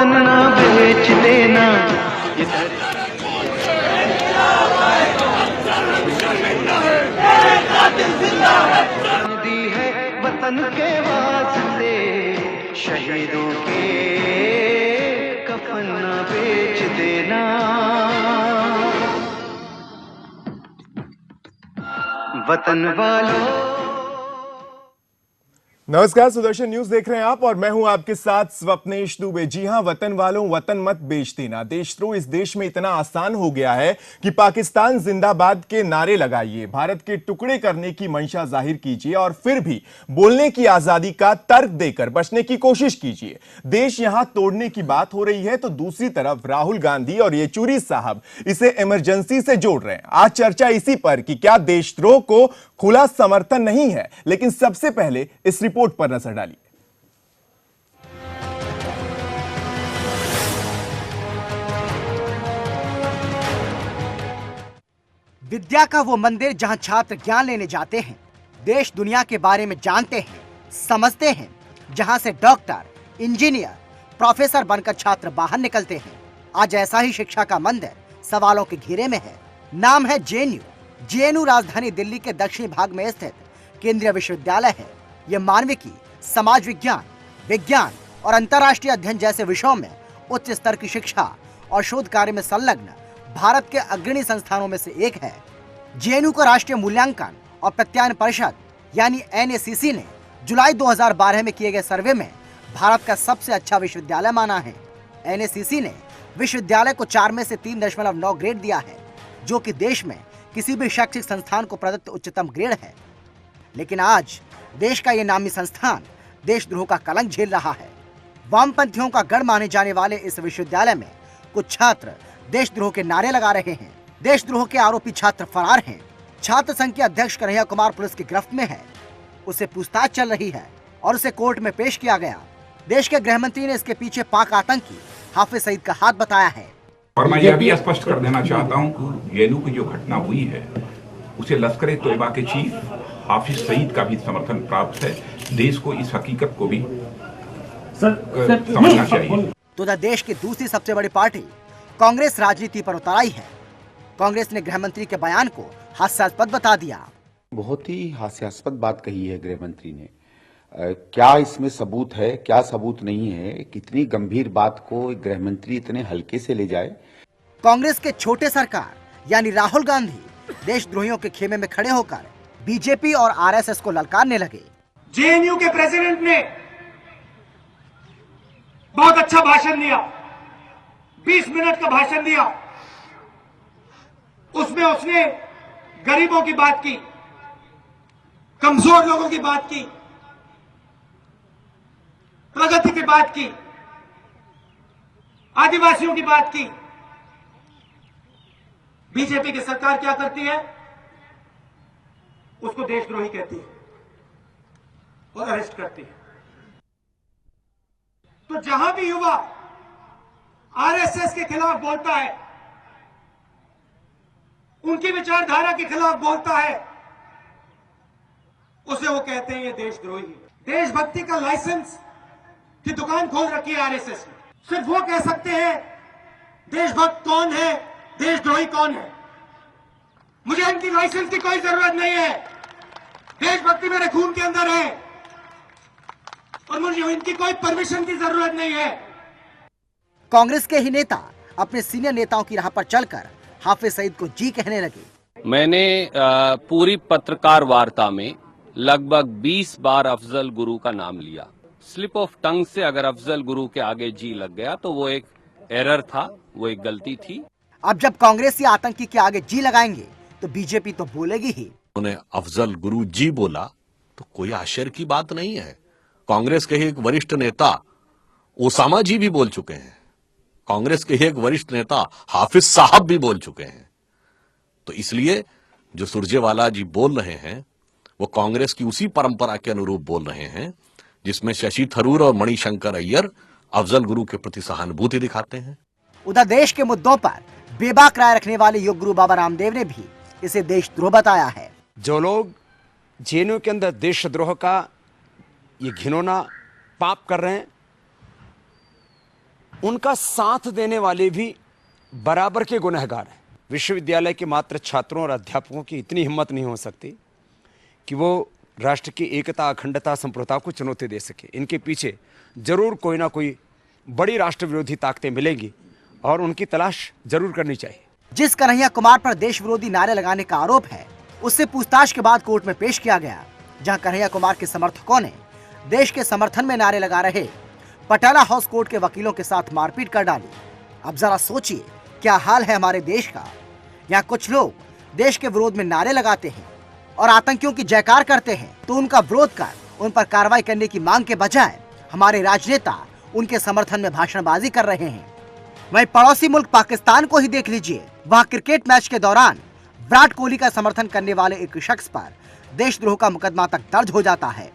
वतन ना बेच देना। दी है वतन के वास्ते शहीदों के कफन ना बेच देना। वतन वालों। नमस्कार, सुदर्शन न्यूज देख रहे हैं आप और मैं हूं आपके साथ स्वप्नेश दुबे। जी हां, वतन वालों, वतन मत बेच देना। देशद्रोह इस देश में इतना आसान हो गया है कि पाकिस्तान जिंदाबाद के नारे लगाइए, भारत के टुकड़े करने की मंशा जाहिर कीजिए और फिर भी बोलने की आजादी का तर्क देकर बचने की कोशिश कीजिए। देश यहां तोड़ने की बात हो रही है तो दूसरी तरफ राहुल गांधी और येचुरी साहब इसे इमरजेंसी से जोड़ रहे हैं। आज चर्चा इसी पर कि क्या देशद्रोह को खुला समर्थन नहीं है, लेकिन सबसे पहले इस रिपोर्ट पर नजर डालिए। विद्या का वो मंदिर जहां छात्र ज्ञान लेने जाते हैं, देश दुनिया के बारे में जानते हैं, समझते हैं, जहां से डॉक्टर, इंजीनियर, प्रोफेसर बनकर छात्र बाहर निकलते हैं। आज ऐसा ही शिक्षा का मंदिर सवालों के घेरे में है। नाम है जेएनयू। जेएनयू राजधानी दिल्ली के दक्षिणी भाग में स्थित केंद्रीय विश्वविद्यालय है। यह मानविकी, समाज विज्ञान, विज्ञान और अंतर्राष्ट्रीय अध्ययन जैसे विषयों में उच्च स्तर की शिक्षा और शोध कार्य में संलग्न भारत के अग्रणी संस्थानों में से एक है। जेएनयू को राष्ट्रीय मूल्यांकन और प्रत्यायन परिषद यानी एनएसीसी ने जुलाई 2012 में किए गए सर्वे में भारत का सबसे अच्छा विश्वविद्यालय माना है। एनएसीसी ने विश्वविद्यालय को 4 में से 3.9 ग्रेड दिया है, जो कि देश में किसी भी शैक्षिक संस्थान को प्रदत्त उच्चतम ग्रेड है। लेकिन आज देश का ये नामी संस्थान देशद्रोह का कलंक झेल रहा है। वामपंथियों का गढ़ माने जाने वाले इस विश्वविद्यालय में कुछ छात्र देशद्रोह के नारे लगा रहे हैं। देशद्रोह के आरोपी छात्र फरार हैं। छात्र संघ के अध्यक्ष कन्हैया कुमार पुलिस की गिरफ्त में है। उसे पूछताछ चल रही है और उसे कोर्ट में पेश किया गया। देश के गृह मंत्री ने इसके पीछे पाक आतंकी हाफिज सईद का हाथ बताया है। और मैं यह भी स्पष्ट कर देना चाहता हूं, जेएनयू की जो घटना हुई है उसे लश्कर-ए-तोयबा के चीफ हाफिज सईद का भी समर्थन प्राप्त है। देश को इस हकीकत को भी समझना चाहिए। तो देश की दूसरी सबसे बड़ी पार्टी कांग्रेस राजनीति पर उतर आई है। कांग्रेस ने गृह मंत्री के बयान को हास्यास्पद बता दिया। बहुत ही हास्यास्पद बात कही है गृह मंत्री ने। क्या इसमें सबूत है, क्या सबूत नहीं है? कितनी गंभीर बात को गृह मंत्री इतने हल्के से ले जाए। कांग्रेस के छोटे सरकार यानी राहुल गांधी देशद्रोहियों के खेमे में खड़े होकर बीजेपी और आरएसएस को ललकारने लगे। जेएनयू के प्रेसिडेंट ने बहुत अच्छा भाषण दिया, 20 मिनट का भाषण दिया। उसमें उसने गरीबों की बात की, कमजोर लोगों की बात की, प्रगति की बात की, आदिवासियों की बात की। बीजेपी की सरकार क्या करती है? उसको देशद्रोही कहती है और अरेस्ट करती है। तो जहां भी युवा आरएसएस के खिलाफ बोलता है, उनकी विचारधारा के खिलाफ बोलता है, उसे वो कहते हैं ये देशद्रोही है। देशभक्ति का लाइसेंस की दुकान खोल रखी है आरएसएस ने। सिर्फ वो कह सकते हैं देशभक्त कौन है, देशद्रोही कौन है। मुझे इनकी लाइसेंस की कोई जरूरत नहीं है। देशभक्ति मेरे खून के अंदर है और मुझे इनकी कोई परमिशन की जरूरत नहीं है। कांग्रेस के ही नेता अपने सीनियर नेताओं की राह पर चलकर हाफिज सईद को जी कहने लगे। मैंने पूरी पत्रकार वार्ता में लगभग 20 बार अफजल गुरु का नाम लिया। स्लिप ऑफ टंग से अगर अफजल गुरु के आगे जी लग गया तो वो एक एरर था, वो एक गलती थी। अब जब कांग्रेसी आतंकी के आगे जी लगाएंगे तो बीजेपी तो बोलेगी ही। उन्होंने अफजल गुरु जी बोला तो कोई आश्चर्य की बात नहीं है। कांग्रेस के ही एक वरिष्ठ नेता ओसामा जी भी बोल चुके हैं। कांग्रेस के ही एक वरिष्ठ नेता हाफिज साहब भी बोल चुके हैं। तो इसलिए जो सुरजेवाला जी बोल रहे हैं वो कांग्रेस की उसी परंपरा के अनुरूप बोल रहे हैं जिसमें शशि थरूर और मणिशंकर अय्यर अफजल गुरु के प्रति सहानुभूति दिखाते हैं। उधर देश के मुद्दों पर बेबाक राय रखने वाले योग गुरु बाबा रामदेव ने भी इसे देशद्रोह बताया है। जो लोग जेएनयू के अंदर देशद्रोह का ये घिनौना पाप कर रहे हैं, उनका साथ देने वाले भी बराबर के गुनहगार हैं। विश्वविद्यालय के मात्र छात्रों और अध्यापकों की इतनी हिम्मत नहीं हो सकती कि वो राष्ट्र की एकता, अखंडता, संप्रभुता को चुनौती दे सके। इनके पीछे जरूर कोई ना कोई बड़ी राष्ट्र विरोधी ताकतें मिलेंगी और उनकी तलाश जरूर करनी चाहिए। जिस कन्हैया कुमार पर देश विरोधी नारे लगाने का आरोप है, उससे पूछताछ के बाद कोर्ट में पेश किया गया, जहां कन्हैया कुमार के समर्थकों ने देश के समर्थन में नारे लगा रहे पटियाला हाउस कोर्ट के वकीलों के साथ मारपीट कर डाली। अब जरा सोचिए क्या हाल है हमारे देश का। यहाँ कुछ लोग देश के विरोध में नारे लगाते हैं और आतंकियों की जयकार करते हैं, तो उनका विरोध कर उन पर कार्रवाई करने की मांग के बजाय हमारे राजनेता उनके समर्थन में भाषणबाजी कर रहे हैं। वहीं पड़ोसी मुल्क पाकिस्तान को ही देख लीजिए, वहाँ क्रिकेट मैच के दौरान विराट कोहली का समर्थन करने वाले एक शख्स पर देशद्रोह का मुकदमा तक दर्ज हो जाता है।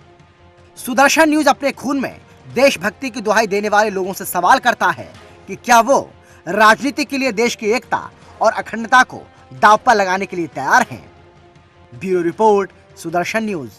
सुदर्शन न्यूज अपने खून में देशभक्ति की दुहाई देने वाले लोगों से सवाल करता है कि क्या वो राजनीति के लिए देश की एकता और अखंडता को दांव पर लगाने के लिए तैयार हैं। Bureau report, Sudarshan news.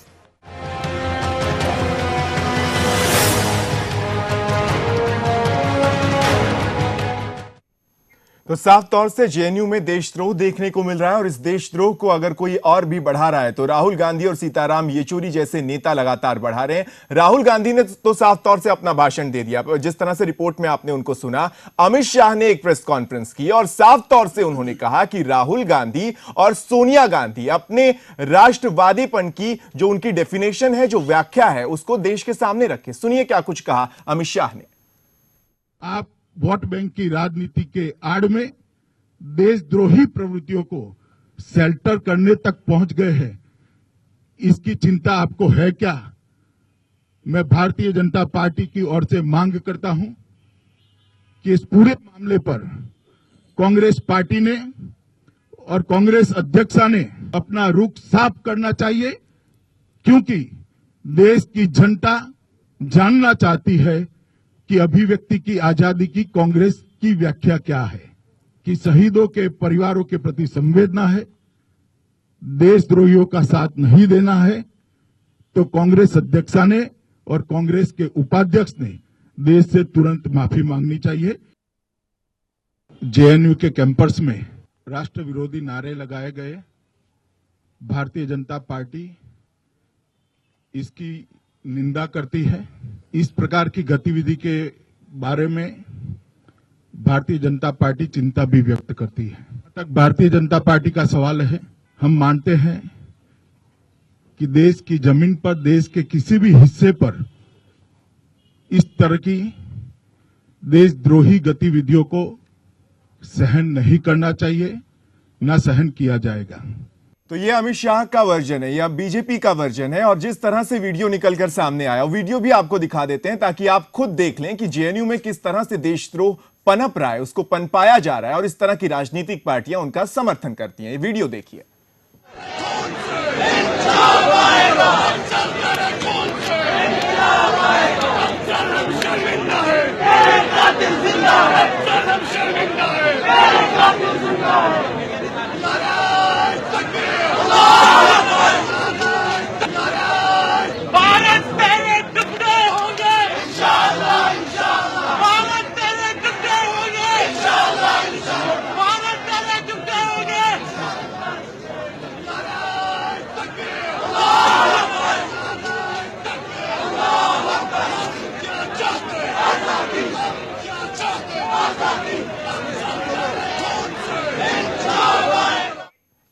तो साफ तौर से जेएनयू में देशद्रोह देखने को मिल रहा है और इस देशद्रोह को अगर कोई और भी बढ़ा रहा है तो राहुल गांधी और सीताराम येचुरी जैसे नेता लगातार बढ़ा रहे हैं। राहुल गांधी ने तो साफ तौर से अपना भाषण दे दिया, जिस तरह से रिपोर्ट में आपने उनको सुना। अमित शाह ने एक प्रेस कॉन्फ्रेंस की और साफ तौर से उन्होंने कहा कि राहुल गांधी और सोनिया गांधी अपने राष्ट्रवादीपन की जो उनकी डेफिनेशन है, जो व्याख्या है, उसको देश के सामने रखे। सुनिए क्या कुछ कहा अमित शाह ने। आप वोट बैंक की राजनीति के आड़ में देशद्रोही प्रवृत्तियों को शेल्टर करने तक पहुंच गए हैं। इसकी चिंता आपको है क्या? मैं भारतीय जनता पार्टी की ओर से मांग करता हूं कि इस पूरे मामले पर कांग्रेस पार्टी ने और कांग्रेस अध्यक्षा ने अपना रुख साफ करना चाहिए, क्योंकि देश की जनता जानना चाहती है कि अभिव्यक्ति की आजादी की कांग्रेस की व्याख्या क्या है, कि शहीदों के परिवारों के प्रति संवेदना है, देशद्रोहियों का साथ नहीं देना है। तो कांग्रेस अध्यक्षा ने और कांग्रेस के उपाध्यक्ष ने देश से तुरंत माफी मांगनी चाहिए। जेएनयू के कैंपस में राष्ट्र विरोधी नारे लगाए गए, भारतीय जनता पार्टी इसकी निंदा करती है। इस प्रकार की गतिविधि के बारे में भारतीय जनता पार्टी चिंता भी व्यक्त करती है। तक भारतीय जनता पार्टी का सवाल है, हम मानते हैं कि देश की जमीन पर, देश के किसी भी हिस्से पर इस तरह की देशद्रोही गतिविधियों को सहन नहीं करना चाहिए, न सहन किया जाएगा। तो ये अमित शाह का वर्जन है या बीजेपी का वर्जन है और जिस तरह से वीडियो निकलकर सामने आया, वीडियो भी आपको दिखा देते हैं ताकि आप खुद देख लें कि जेएनयू में किस तरह से देशद्रोह पनप रहा है, उसको पनपाया जा रहा है और इस तरह की राजनीतिक पार्टियां उनका समर्थन करती हैं। ये वीडियो देखिए।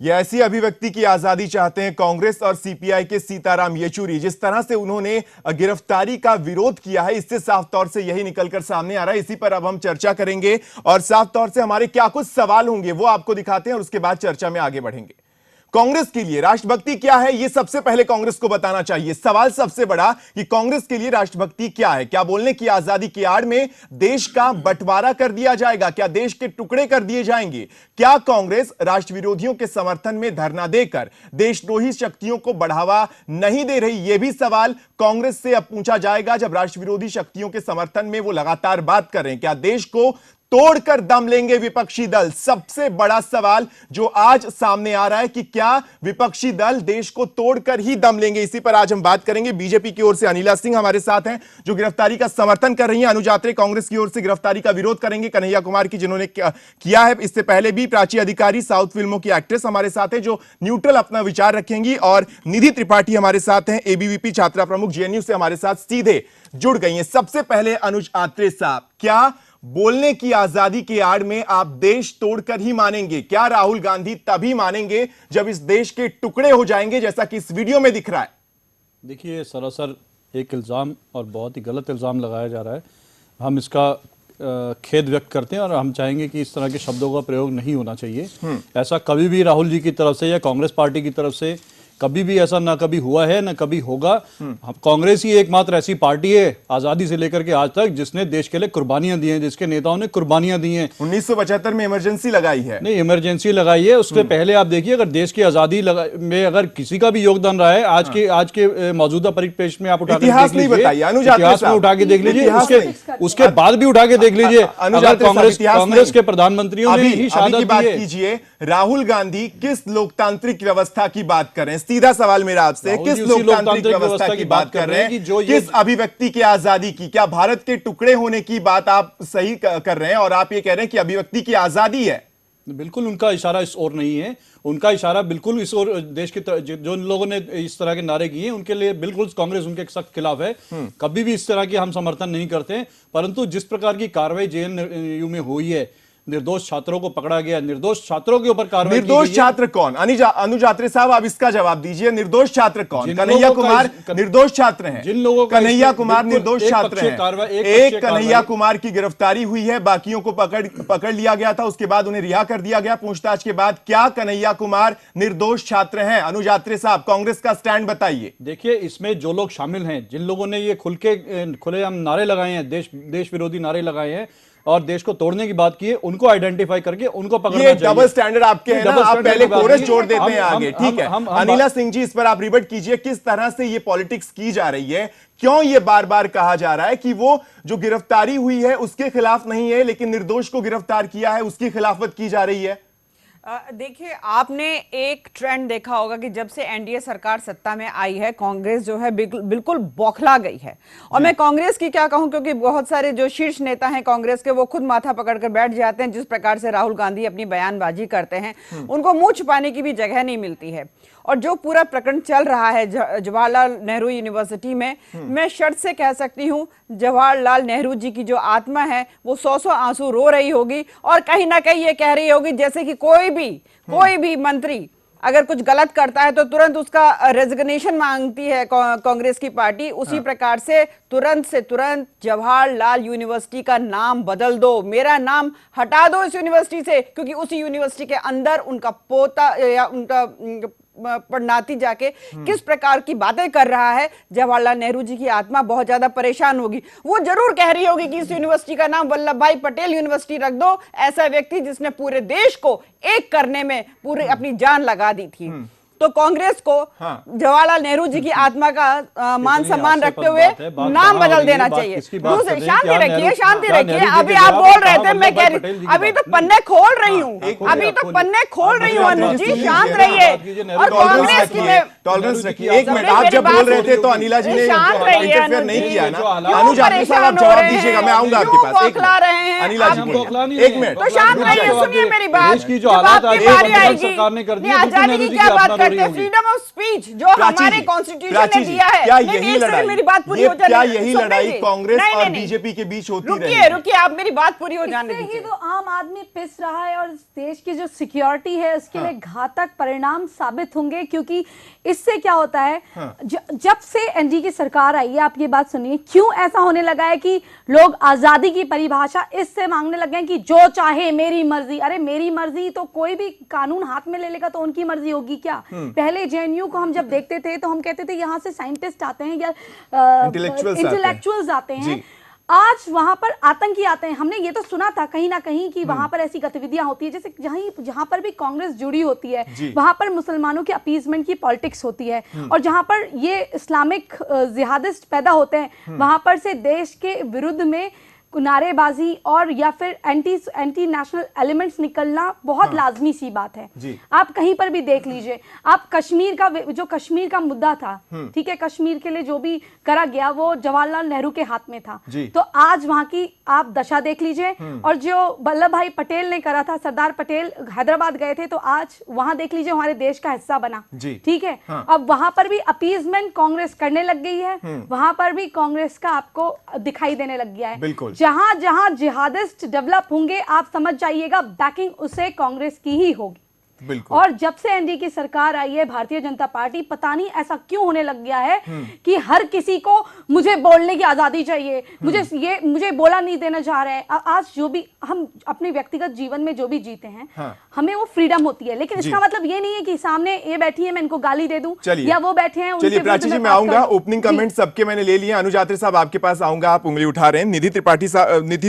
ये ऐसी अभिव्यक्ति की आजादी चाहते हैं कांग्रेस और सीपीआई के सीताराम येचुरी। जिस तरह से उन्होंने गिरफ्तारी का विरोध किया है, इससे साफ तौर से यही निकलकर सामने आ रहा है। इसी पर अब हम चर्चा करेंगे और साफ तौर से हमारे क्या कुछ सवाल होंगे वो आपको दिखाते हैं और उसके बाद चर्चा में आगे बढ़ेंगे। कांग्रेस के लिए राष्ट्रभक्ति क्या है, यह सबसे पहले कांग्रेस को बताना चाहिए। सवाल सबसे बड़ा कि कांग्रेस के लिए राष्ट्रभक्ति क्या है। क्या बोलने की आजादी की आड़ में देश का बंटवारा कर दिया जाएगा? क्या देश के टुकड़े कर दिए जाएंगे? क्या कांग्रेस राष्ट्र विरोधियों के समर्थन में धरना देकर देशद्रोही शक्तियों को बढ़ावा नहीं दे रही? यह भी सवाल कांग्रेस से अब पूछा जाएगा जब राष्ट्र विरोधी शक्तियों के समर्थन में वो लगातार बात कर रहे हैं। क्या देश को तोड़कर दम लेंगे विपक्षी दल? सबसे बड़ा सवाल जो आज सामने आ रहा है कि क्या विपक्षी दल देश को तोड़कर ही दम लेंगे? इसी पर आज हम बात करेंगे। बीजेपी की ओर से अनिला सिंह हमारे साथ हैं जो गिरफ्तारी का समर्थन कर रही हैं। अनुज आत्रे कांग्रेस की ओर से गिरफ्तारी का विरोध करेंगे। कन्हैया कुमार की जिन्होंने किया है इससे पहले भी। प्राची अधिकारी साउथ फिल्मों की एक्ट्रेस हमारे साथ है जो न्यूट्रल अपना विचार रखेंगी। और निधि त्रिपाठी हमारे साथ हैं, एबीवीपी छात्रा प्रमुख जेएनयू से हमारे साथ सीधे जुड़ गई हैं। सबसे पहले अनुज आत्रे साहब, क्या बोलने की आजादी की आड़ में आप देश तोड़कर ही मानेंगे? क्या राहुल गांधी तभी मानेंगे जब इस देश के टुकड़े हो जाएंगे जैसा कि इस वीडियो में दिख रहा है? देखिए, सरासर एक इल्ज़ाम और बहुत ही गलत इल्ज़ाम लगाया जा रहा है। हम इसका खेद व्यक्त करते हैं और हम चाहेंगे कि इस तरह के शब्दों का प्रयोग नहीं होना चाहिए। ऐसा कभी भी राहुल जी की तरफ से या कांग्रेस पार्टी की तरफ से कभी भी ऐसा ना कभी हुआ है ना कभी होगा। कांग्रेस ही एकमात्र ऐसी पार्टी है आजादी से लेकर के आज तक जिसने देश के लिए कुर्बानियां दी हैं, जिसके नेताओं ने कुर्बानियां दी हैं। 1975 में इमरजेंसी लगाई है। नहीं, इमरजेंसी लगाई है, उसके पहले आप देखिए अगर देश की आजादी में अगर किसी का भी योगदान रहा है आज के मौजूदा परिप्रेक्ष्य में आप उठा के इतिहास नहीं बताइए, इतिहास में उठा के देख लीजिए, उसके बाद भी उठा के देख लीजिए। कांग्रेस के प्रधानमंत्रियों ने ही शहादत बात दी है। कीजिए, राहुल गांधी किस लोकतांत्रिक व्यवस्था की बात कर रहे हैं? सीधा सवाल मेरा आपसे, किस लोकतांत्रिक व्यवस्था की बात कर रहे हैं? किस अभिव्यक्ति की आजादी की? क्या भारत के टुकड़े होने की बात आप सही कर रहे हैं और आप ये कह रहे हैं कि अभिव्यक्ति की आजादी है? बिल्कुल उनका इशारा इस ओर नहीं है। उनका इशारा बिल्कुल इस ओर देश के जो लोगों ने इस तरह के नारे किए उनके लिए बिल्कुल कांग्रेस उनके सख्त खिलाफ है। कभी भी इस तरह की हम समर्थन नहीं करते। परंतु जिस प्रकार की कार्रवाई जेएनयू में हुई है, निर्दोष छात्रों को पकड़ा गया, निर्दोष छात्रों के ऊपर कार्रवाई। निर्दोष छात्र कौन? अनुज आत्रे साहब आप इसका जवाब दीजिए। निर्दोष छात्र कौन? कन्हैया कुमार निर्दोष छात्र हैं। जिन लोगों कन्हैया कुमार निर्दोष छात्र हैं। एक कन्हैया कुमार की गिरफ्तारी हुई है, बाकियों को पकड़ लिया गया था, उसके बाद उन्हें रिहा कर दिया गया पूछताछ के बाद। क्या कन्हैया कुमार निर्दोष छात्र हैं? अनुज आत्रे साहब कांग्रेस का स्टैंड बताइए। देखिए, इसमें जो लोग शामिल हैं, जिन लोगों ने ये खुलेआम नारे लगाए हैं, देश विरोधी नारे लगाए हैं और देश को तोड़ने की बात की है, उनको आइडेंटिफाई करके उनको पकड़ना चाहिए। डबल स्टैंडर्ड आपके हैं ना, आप पहले कोरस जोड़ देते हैं आगे, ठीक है। अनिला सिंह जी, इस पर आप रिबट कीजिए। किस तरह से ये पॉलिटिक्स की जा रही है? क्यों ये बार बार कहा जा रहा है कि वो जो गिरफ्तारी हुई है उसके खिलाफ नहीं है, लेकिन निर्दोष को गिरफ्तार किया है उसकी खिलाफत की जा रही है? देखिए, आपने एक ट्रेंड देखा होगा कि जब से एनडीए सरकार सत्ता में आई है, कांग्रेस जो है बिल्कुल बौखला गई है। और मैं कांग्रेस की क्या कहूं, क्योंकि बहुत सारे जो शीर्ष नेता हैं कांग्रेस के, वो खुद माथा पकड़कर बैठ जाते हैं। जिस प्रकार से राहुल गांधी अपनी बयानबाजी करते हैं, उनको मुंह छुपाने की भी जगह नहीं मिलती है। और जो पूरा प्रकरण चल रहा है जवाहरलाल नेहरू यूनिवर्सिटी में, मैं शर्त से कह सकती हूँ जवाहरलाल नेहरू जी की जो आत्मा है वो 100 आंसू रो रही होगी और कहीं ना कहीं ये कह रही होगी जैसे कि कोई भी मंत्री अगर कुछ गलत करता है तो तुरंत उसका रेजिग्नेशन मांगती है कांग्रेस की पार्टी। उसी प्रकार से तुरंत जवाहरलाल यूनिवर्सिटी का नाम बदल दो, मेरा नाम हटा दो इस यूनिवर्सिटी से, क्योंकि उसी यूनिवर्सिटी के अंदर उनका पोता या उनका पड़नाती जाके किस प्रकार की बातें कर रहा है। जवाहरलाल नेहरू जी की आत्मा बहुत ज्यादा परेशान होगी। वो जरूर कह रही होगी कि इस यूनिवर्सिटी का नाम वल्लभ भाई पटेल यूनिवर्सिटी रख दो, ऐसा व्यक्ति जिसने पूरे देश को एक करने में पूरी अपनी जान लगा दी थी। तो कांग्रेस को जवाहरलाल नेहरू जी की आत्मा का मान सम्मान रखते हुए नाम बदल देना चाहिए। शांति रखिए। अभी आप बोल रहे थे, मैं कह रही अभी तो पन्ने खोल रही हूँ। अनुज जी शांत रहिए। और कांग्रेस की टॉलरेंस रखिए। एक मिनट, आप जब बोल रहे थे तो अनिला जी ने इंटरफेयर नहीं किया ना। अनुज आत्रे साहब आप जवाब दीजिएगा, मैं आऊंगा आपके पास। अनिला जी एक मिनट तो शांत रहिए, सुनिए मेरी बात। आजादी की क्या बात करते हैं? फ्रीडम ऑफ स्पीच जो हमारे कॉन्स्टिट्यूशन ने दिया है। क्या यही लड़ाई, मेरी बात पूरी हो जाने, क्या यही लड़ाई कांग्रेस और बीजेपी के बीच होती रही? रुकिए, आप मेरी बात पूरी हो जाने दीजिए। तो आम आदमी पिस रहा है और देश की जो सिक्योरिटी है उसके लिए घातक परिणाम साबित होंगे। क्योंकि इससे क्या होता है, जब से एनडीए की सरकार आई है, आप ये बात सुनिए, क्यों ऐसा होने लगा है कि लोग आजादी की परिभाषा इससे मांगने लगे हैं कि जो चाहे मेरी मर्जी। अरे मेरी मर्जी तो कोई भी कानून हाथ में ले लेगा तो उनकी मर्जी होगी क्या? पहले जेएनयू को हम जब देखते थे तो हम कहते थे यहाँ से साइंटिस्ट आते हैं या इंटेलेक्चुअल्स आते हैं। आज वहां पर आतंकी आते हैं। हमने ये तो सुना था कहीं ना कहीं कि वहां पर ऐसी गतिविधियां होती है, जैसे जहां पर भी कांग्रेस जुड़ी होती है वहां पर मुसलमानों के अपीजमेंट की पॉलिटिक्स होती है। और जहां पर ये इस्लामिक जिहादिस्ट पैदा होते हैं वहां पर से देश के विरुद्ध में नारेबाजी और या फिर एंटी नेशनल एलिमेंट्स निकलना बहुत लाजमी सी बात है। आप कहीं पर भी देख लीजिए, आप कश्मीर का मुद्दा था, ठीक है, कश्मीर के लिए जो भी करा गया वो जवाहरलाल नेहरू के हाथ में था, तो आज वहां की आप दशा देख लीजिए। और जो वल्लभ भाई पटेल ने करा था, सरदार पटेल हैदराबाद गए थे, तो आज वहां देख लीजिए हमारे देश का हिस्सा बना, ठीक है। अब वहां पर भी अपीजमेंट कांग्रेस करने लग गई है, वहां पर भी कांग्रेस का आपको दिखाई देने लग गया है। जहां जहां जिहादिस्ट डेवलप होंगे, आप समझ जाइएगा बैकिंग उसे कांग्रेस की ही होगी। और जब से एनडीए की सरकार आई है, भारतीय जनता पार्टी, पता नहीं ऐसा क्यों होने लग गया है कि हर किसी को मुझे बोलने की आजादी चाहिए, मुझे बोला नहीं देना जा रहा है। आज जो भी हम अपने व्यक्तिगत जीवन में जो भी जीते हैं, हमें वो फ्रीडम होती है, लेकिन इसका मतलब ये नहीं है कि सामने ये बैठी है मैं इनको गाली दे दूं, या वो बैठे हैं। चलिए प्राची जी, मैं आऊंगा, ओपनिंग कमेंट सबके मैंने ले लिए। अनुज आत्रे साहब आपके पास आऊंगा, आप उंगली उठा रहे हैं। निधि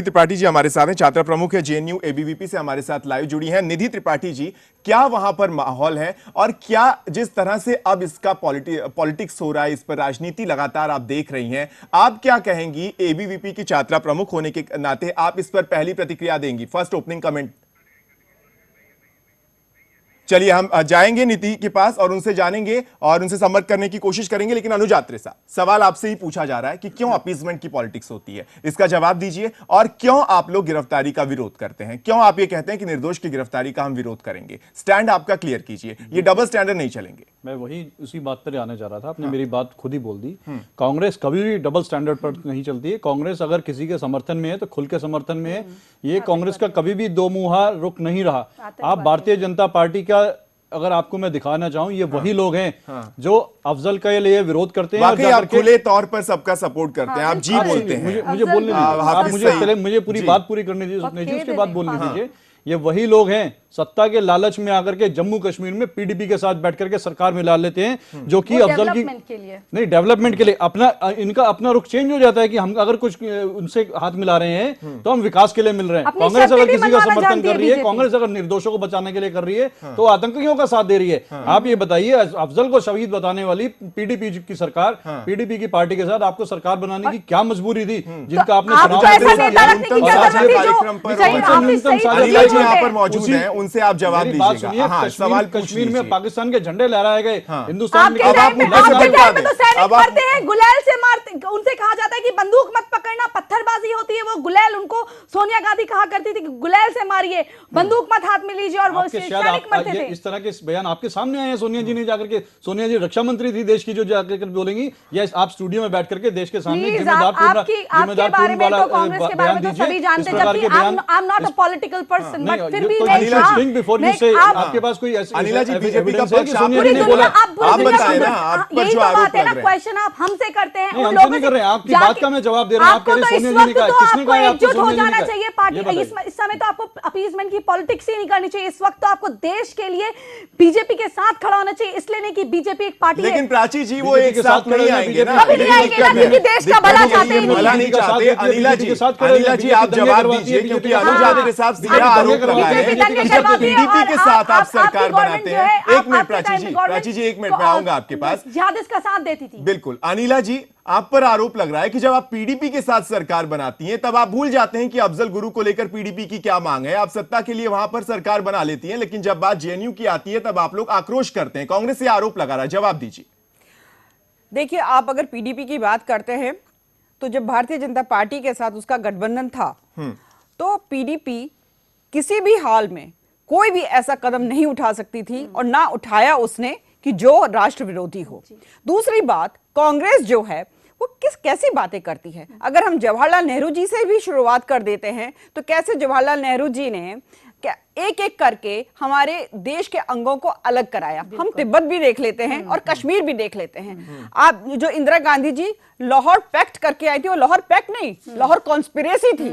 त्रिपाठी जी हमारे साथ हैं, छात्रा प्रमुख है जेएनयू एबीवीपी से, हमारे साथ लाइव जुड़ी हैं। निधि त्रिपाठी जी, क्या वहां पर माहौल है, और क्या जिस तरह से अब इसका पॉलिटिक्स हो रहा है, इस पर राजनीति लगातार आप देख रही हैं, आप क्या कहेंगी? एबीवीपी की छात्रा प्रमुख होने के नाते आप इस पर पहली प्रतिक्रिया देंगी, फर्स्ट ओपनिंग कमेंट। चलिए हम जाएंगे नीति के पास और उनसे जानेंगे और उनसे संपर्क करने की कोशिश करेंगे। लेकिन अनुज आत्रे साहब, सवाल आपसे ही पूछा जा रहा है कि क्यों अपीजमेंट की पॉलिटिक्स होती है, इसका जवाब दीजिए। और क्यों आप लोग गिरफ्तारी का विरोध करते हैं? क्यों आप ये कहते हैं कि निर्दोष की गिरफ्तारी का हम विरोध करेंगे? स्टैंड आपका क्लियर कीजिए, ये डबल स्टैंडर्ड नहीं चलेंगे। मैं वही उसी बात पर आने जा रहा था, आपने मेरी बात खुद ही बोल दी। कांग्रेस कभी भी डबल स्टैंडर्ड पर नहीं चलती है। कांग्रेस अगर किसी के समर्थन में है तो खुल के समर्थन में है। ये कांग्रेस का कभी भी दो मुहा रुख नहीं रहा। आप भारतीय जनता पार्टी का अगर आपको मैं दिखाना चाहूं, ये वही लोग हैं जो अफजल का लिए विरोध करते हैं। वाकई आप खुले तौर पर सबका सपोर्ट करते हैं, आप जी बोलते हैं। मुझे बोलने दीजिए, मुझे पूरी बात पूरी करने दीजिए, उसके बाद बोलने दीजिए। ये वही लोग हैं सत्ता के लालच में आकर के जम्मू कश्मीर में पीडीपी के साथ बैठ करके सरकार मिला लेते हैं, जो कि अफजल की नहीं, डेवलपमेंट के लिए अपना इनका अपना रुख चेंज हो जाता है कि हम अगर कुछ उनसे हाथ मिला रहे हैं तो हम विकास के लिए मिल रहे हैं। कांग्रेस अगर किसी का समर्थन कर रही है, कांग्रेस अगर निर्दोषों को बचाने के लिए कर रही है, तो आतंकियों का साथ दे रही है। आप ये बताइए, अफजल को शहीद बताने वाली पीडीपी की सरकार, पीडीपी की पार्टी के साथ आपको सरकार बनाने की क्या मजबूरी थी, जिनका आपने मौजूद है, उनसे आप जवाब दीजिएगा। हाँ, सवाल कश्मीर में पाकिस्तान के झंडे लहराए गए, हिंदुस्तान में गुलेल से मारते, उनसे कहा जाता है कि बंदूक मत पकड़ना, पत्थरबाजी होती है, वो गुलेल उनको सोनिया गांधी कहा करती थी कि गुलेल से मारिए, बंदूक मत हाथ में लीजिए, और वो मरते थे। इस तरह के बयान आपके सामने आए हैं। सोनिया जी ने जाकर के, सोनिया जी रक्षा मंत्री थी देश की, जो जाकर बोलेंगी, या आप स्टूडियो में बैठ करके देश के सामने जिम्मेदार बयान दीजिए। आपके पास कोई अनिला जी बीजेपी का पक्ष सोनिया जी ने बोला, आप बताएं ना, आप पर जो आरोप लग रहे हैं। क्वेश्चन आप हमसे करते हैं, हम नहीं कर रहे हैं, आपकी बात का मैं जवाब दे रहा हूं। आप कह रहे हैं सोनिया जी ने कहा, किसने कहा है? एकजुट हो जाना चाहिए पार्टी। इस समय तो आपको अपीजमेंट की पॉलिटिक्स ही नहीं करनी चाहिए। इस वक्त तो आपको देश के लिए बीजेपी के साथ खड़ा होना चाहिए, इसलिए नहीं कि बीजेपी एक पार्टी है। लेकिन प्राची जी वो एक साथ नहीं आएंगे ना, क्योंकि देश का भला चाहते हैं। भला नहीं चाहते। अनिला जी आप जवाब दीजिए, क्योंकि अनुज आत्रे साहब सीधा आरोप लगा रहे हैं कि जब पीडीपी के साथ आप सरकार बनाते हैं। एक मिनट प्राची जी, एक मिनट में आऊंगा आपके पास। जिहादिस्ट का साथ देती थी। बिल्कुल अनिला जी, आप पर आरोप लग रहा है कि जब आप पीडीपी के साथ सरकार बनाती हैं, तब आप भूल जाते हैं कि अफजल गुरु को लेकर पीडीपी की क्या मांग है। आप सत्ता के लिए वहां पर सरकार बना लेती हैं, लेकिन जब बात जेएनयू की आती है तब आप लोग आक्रोश करते हैं। कांग्रेस ये आरोप लगा रहा है, जवाब दीजिए। देखिए, आप अगर पीडीपी की बात करते हैं तो जब भारतीय जनता पार्टी के साथ उसका गठबंधन था, तो पीडीपी किसी भी हाल में कोई भी ऐसा कदम नहीं उठा सकती थी, और ना उठाया उसने कि जो राष्ट्र विरोधी हो। दूसरी बात, कांग्रेस जो है वो कैसी बातें करती है। अगर हम जवाहरलाल नेहरू जी से भी शुरुआत कर देते हैं, तो कैसे जवाहरलाल नेहरू जी ने एक एक करके हमारे देश के अंगों को अलग कराया। हम तिब्बत भी देख लेते हैं और कश्मीर भी देख लेते हैं। आप जो इंदिरा गांधी जी लाहौर पैक्ट करके आई थी, वो लाहौर पैक्ट नहीं, लाहौर कॉन्स्पिरेसी थी।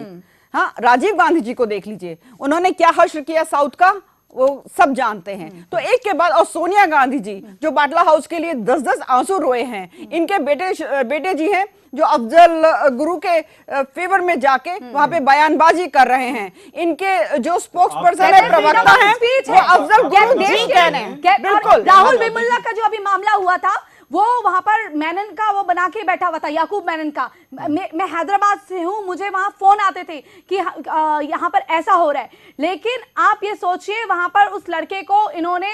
हाँ, राजीव गांधी जी को देख लीजिए, उन्होंने क्या हश्र किया साउथ का, वो सब जानते हैं। तो एक के बाद, और सोनिया गांधी जी जो बाटला हाउस के लिए 10-10 आंसू रोए हैं, इनके बेटे जी हैं जो अफजल गुरु के फेवर में जाके वहां पे बयानबाजी कर रहे हैं। इनके जो स्पोक्स पर्सन है, प्रवक्ता है, वो अफजल गुरु जी कह रहे हैं। बिल्कुल। राहुल बिमल्ला का जो अभी मामला हुआ था, वो वहां पर मेनन का वो बना के बैठा हुआ था, याकूब मेनन का। मैं हैदराबाद से हूं, मुझे वहां फोन आते थे कि यहाँ पर ऐसा हो रहा है। लेकिन आप ये सोचिए, वहां पर उस लड़के को इन्होंने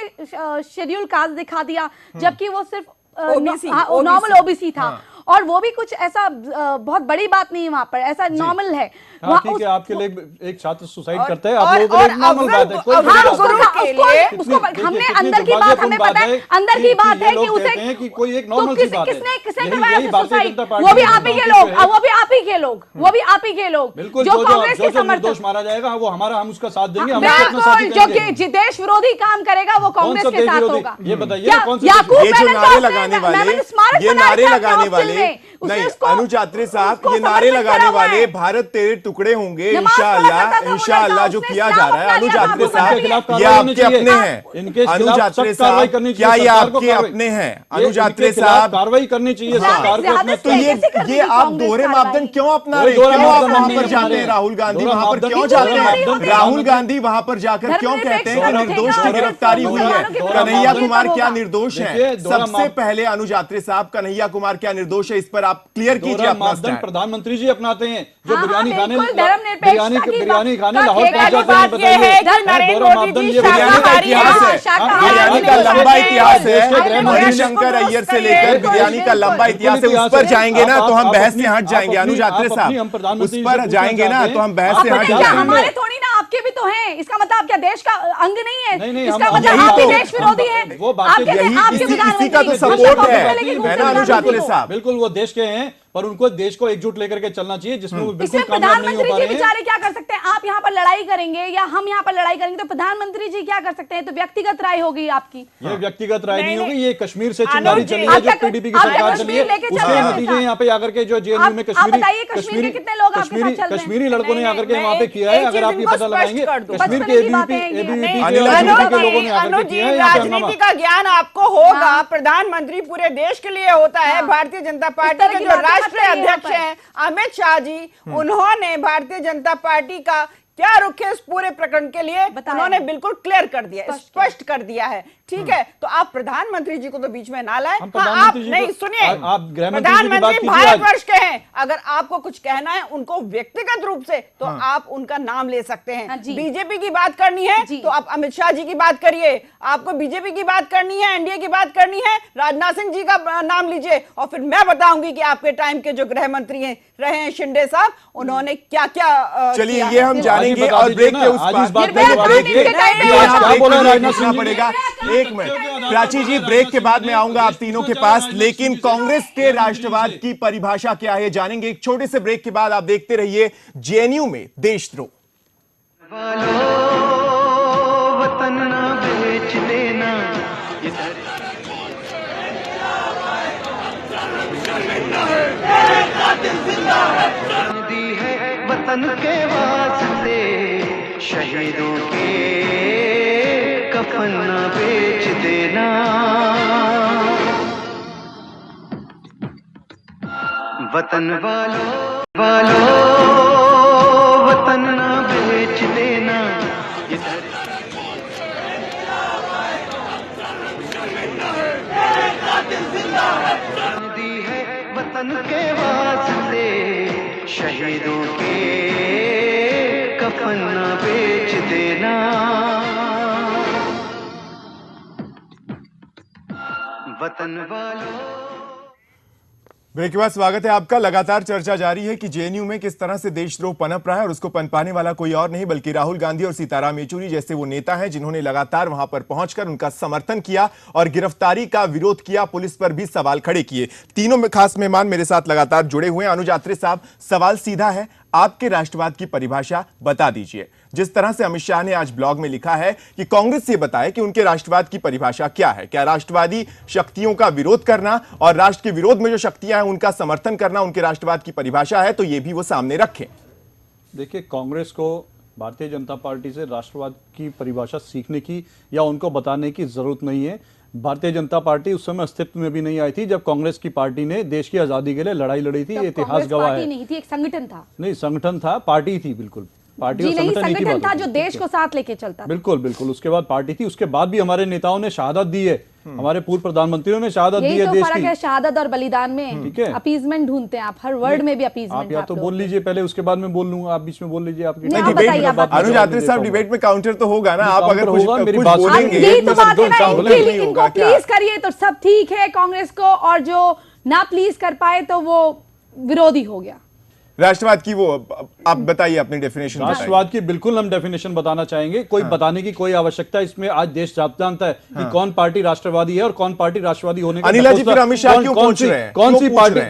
शेड्यूल कास्ट दिखा दिया, जबकि वो सिर्फ नॉर्मल ओबीसी था। और वो भी कुछ ऐसा बहुत बड़ी बात नहीं है, वहां पर ऐसा नॉर्मल है। ठीक है, आपके लिए एक छात्र सुसाइड करता है, आप लोगों के लिए नॉर्मल बात है। कोई हमने अंदर की बात, हमें पता है अंदर की बात है कि उसे कि कोई एक नॉर्मल सी बात है। किसने करवाया सुसाइड? वो भी आप ही के लोग, वो भी आप ही के लोग, वो भी आप ही के लोग। बिल्कुल, जो कांग्रेस के समर्थक दोष मारा जाएगा वो हमारा, हम उसका साथ देंगे। जो देश विरोधी काम करेगा वो कांग्रेस के साथ होगा। ये बताइए कौन सा? ये जो नारे लगाने वाले, ये नारे लगाने वाले, नहीं अनुज अत्रे साहब, ये नारे लगाने वाले भारत तेरे टुकड़े होंगे इंशाअल्लाह जो किया जा रहा है। अनुज अत्रे साहब, ये आपके अपने हैं। अनुज अत्रे साहब, क्या ये आपके अपने हैं? अनुज अत्रे साहब, कार्रवाई करनी चाहिए सरकार को। तो ये आप दोहरे मापदंड क्यों अपना रहे? क्यों आप वहां पर जाते हैं? राहुल गांधी वहां पर क्यों जाते हैं? राहुल गांधी वहां पर जाकर क्यों कहते हैं कि निर्दोष की गिरफ्तारी हुई है? कन्हैया कुमार क्या निर्दोष है? सबसे पहले अनुज अत्रे साहब, कन्हैया कुमार क्या निर्दोष है? इस पर आप क्लियर कीजिए अपना स्टैंड। प्रधानमंत्री जी अपनाते हैं जो बिरयानी खाने लाहौर पहुंच जाते हैं। बिरयानी का इतिहास है, बिरयानी का लंबा इतिहास है। मणिशंकर अय्यर से लेकर बिरयानी का लंबा इतिहास है। उस पर जाएंगे ना तो हम बहस से हट जाएंगे। अनुज अत्रे साहब, उस पर जाएंगे ना तो हम बहस से हट जाएंगे। हमारे थोड़ी ना, आपके भी तो हैं। इसका मतलब आप क्या देश का अंग नहीं है? नहीं, इसका मतलब आप भी देश विरोधी हैं। इसी का तो सपोर्ट है ना अनुज अत्रे साहब? बिल्कुल, वो देश के हैं, पर उनको देश को एकजुट लेकर के चलना चाहिए, जिसमें वो बिल्कुल कामयाब नहीं हो प्रधानमंत्री पा जी रहे हैं। बेचारे क्या कर सकते हैं? आप यहाँ पर लड़ाई करेंगे या हम यहाँ पर लड़ाई करेंगे तो प्रधानमंत्री जी क्या कर सकते हैं? तो व्यक्तिगत राय होगी आपकी। ये व्यक्तिगत राय नहीं होगी, ये कश्मीर से चिंगारी चली है जो पीडीपी की सरकार चली है, उसके नतीजे यहाँ पे आकर के जो जेएनयू में कश्मीरी लड़कों ने आकर के वहाँ पे किया है। अगर आप ये पता लगाएंगे, कश्मीर के एबीवीपी के लोगों ने आकर के किया है। राजनीति का ज्ञान आपको होगा। प्रधानमंत्री पूरे देश के लिए होता है। भारतीय जनता पार्टी के जो राष्ट्रीय अध्यक्ष अमित शाह जी, उन्होंने भारतीय जनता पार्टी का क्या रुख है इस पूरे प्रकरण के लिए उन्होंने बिल्कुल क्लियर कर दिया, स्पष्ट कर दिया है। ठीक है, तो आप प्रधानमंत्री जी को तो बीच में ना लाएं। आप नहीं, सुनिए, प्रधानमंत्री भारतवर्ष के हैं। अगर आपको कुछ कहना है उनको व्यक्तिगत रूप से, तो आप उनका नाम ले सकते हैं। बीजेपी की बात करनी है तो आप अमित शाह जी की बात करिए। आपको बीजेपी की बात करनी है, एनडीए की बात करनी है, राजनाथ सिंह जी का नाम लीजिए। और फिर मैं बताऊंगी कि आपके टाइम के जो गृह मंत्री हैं रहे हैं शिंदे साहब, उन्होंने क्या क्या। चलिए ये हम जानेंगे और ब्रेक के उस पड़ेगा। एक मिनट प्राची जी, ब्रेक के बाद में आऊंगा आप तीनों के पास, लेकिन कांग्रेस के राष्ट्रवाद की परिभाषा क्या है जानेंगे एक छोटे से ब्रेक के बाद। आप देखते रहिए जेएनयू में देशद्रोह। वतन ना बेच देना, दी है वतन के वास्ते, शहीदों के कफन ना बेच देना। वतन वालों वतन ना बेच देना। दी है वतन के वास्ते, शहीदों के कफन ना बेच देना। वतन वालों। ब्रेक के बाद स्वागत है आपका। लगातार चर्चा जारी है कि जेएनयू में किस तरह से देशद्रोह पनप रहा है और उसको पनपाने वाला कोई और नहीं बल्कि राहुल गांधी और सीताराम येचुरी जैसे वो नेता हैं जिन्होंने लगातार वहां पर पहुंचकर उनका समर्थन किया और गिरफ्तारी का विरोध किया, पुलिस पर भी सवाल खड़े किए। तीनों में खास मेहमान मेरे साथ लगातार जुड़े हुए हैं। अनुज अत्रे साहब, सवाल सीधा है, आपके राष्ट्रवाद की परिभाषा बता दीजिए। जिस तरह से अमित शाह ने आज ब्लॉग में लिखा है कि कांग्रेस ये बताए कि उनके राष्ट्रवाद की परिभाषा क्या है। क्या राष्ट्रवादी शक्तियों का विरोध करना और राष्ट्र के विरोध में जो शक्तियां हैं उनका समर्थन करना उनके राष्ट्रवाद की परिभाषा है? तो ये भी वो सामने रखें। देखिए, कांग्रेस को भारतीय जनता पार्टी से राष्ट्रवाद की परिभाषा सीखने की या उनको बताने की जरूरत नहीं है। भारतीय जनता पार्टी उस समय अस्तित्व में भी नहीं आई थी जब कांग्रेस की पार्टी ने देश की आजादी के लिए लड़ाई लड़ी थी। इतिहास गवाह है। नहीं थी, एक संगठन था। नहीं, संगठन था, पार्टी थी, बिल्कुल पार्टी जी और नहीं, संगठन एक ही संगठन बात था होती जो है। देश को साथ लेके चलता था। बिल्कुल बिल्कुल, उसके बाद पार्टी थी, उसके बाद भी हमारे नेताओं ने शहादत दी है, हमारे पूर्व प्रधानमंत्रियों ने शहादत दी यही है तो देश फर्क की। है शहादत और बलिदान में। ठीक है। अपीजमेंट ढूंढते हैं आप, हर वर्ड में भी अपीजमेंट। आप या तो बोल लीजिए पहले, उसके बाद मैं बोल लूंगा, आप बीच में बोल लीजिए। आपकी नहीं, आप बताइए, आप बताइए। अनुज यात्री साहब, डिबेट में काउंटर तो होगा ना, आप अगर कुछ मेरी कुछ बात बोलेंगे यही तो बात है ना, काउंटर नहीं इनको होगा क्या? प्लीज करिए तो सब ठीक है कांग्रेस को, और जो ना प्लीज कर पाए तो वो विरोधी हो गया। राष्ट्रवाद की वो आप बताइए अपनी डेफिनेशन। राष्ट्रवाद की बिल्कुल हम डेफिनेशन बताना चाहेंगे, कोई बताने की कोई आवश्यकता इसमें आज देश जानता है कि कौन पार्टी राष्ट्रवादी है और कौन पार्टी राष्ट्रवादी होने का। अनिला जी, फिर अमित शाह क्यों पूछ रहे हैं?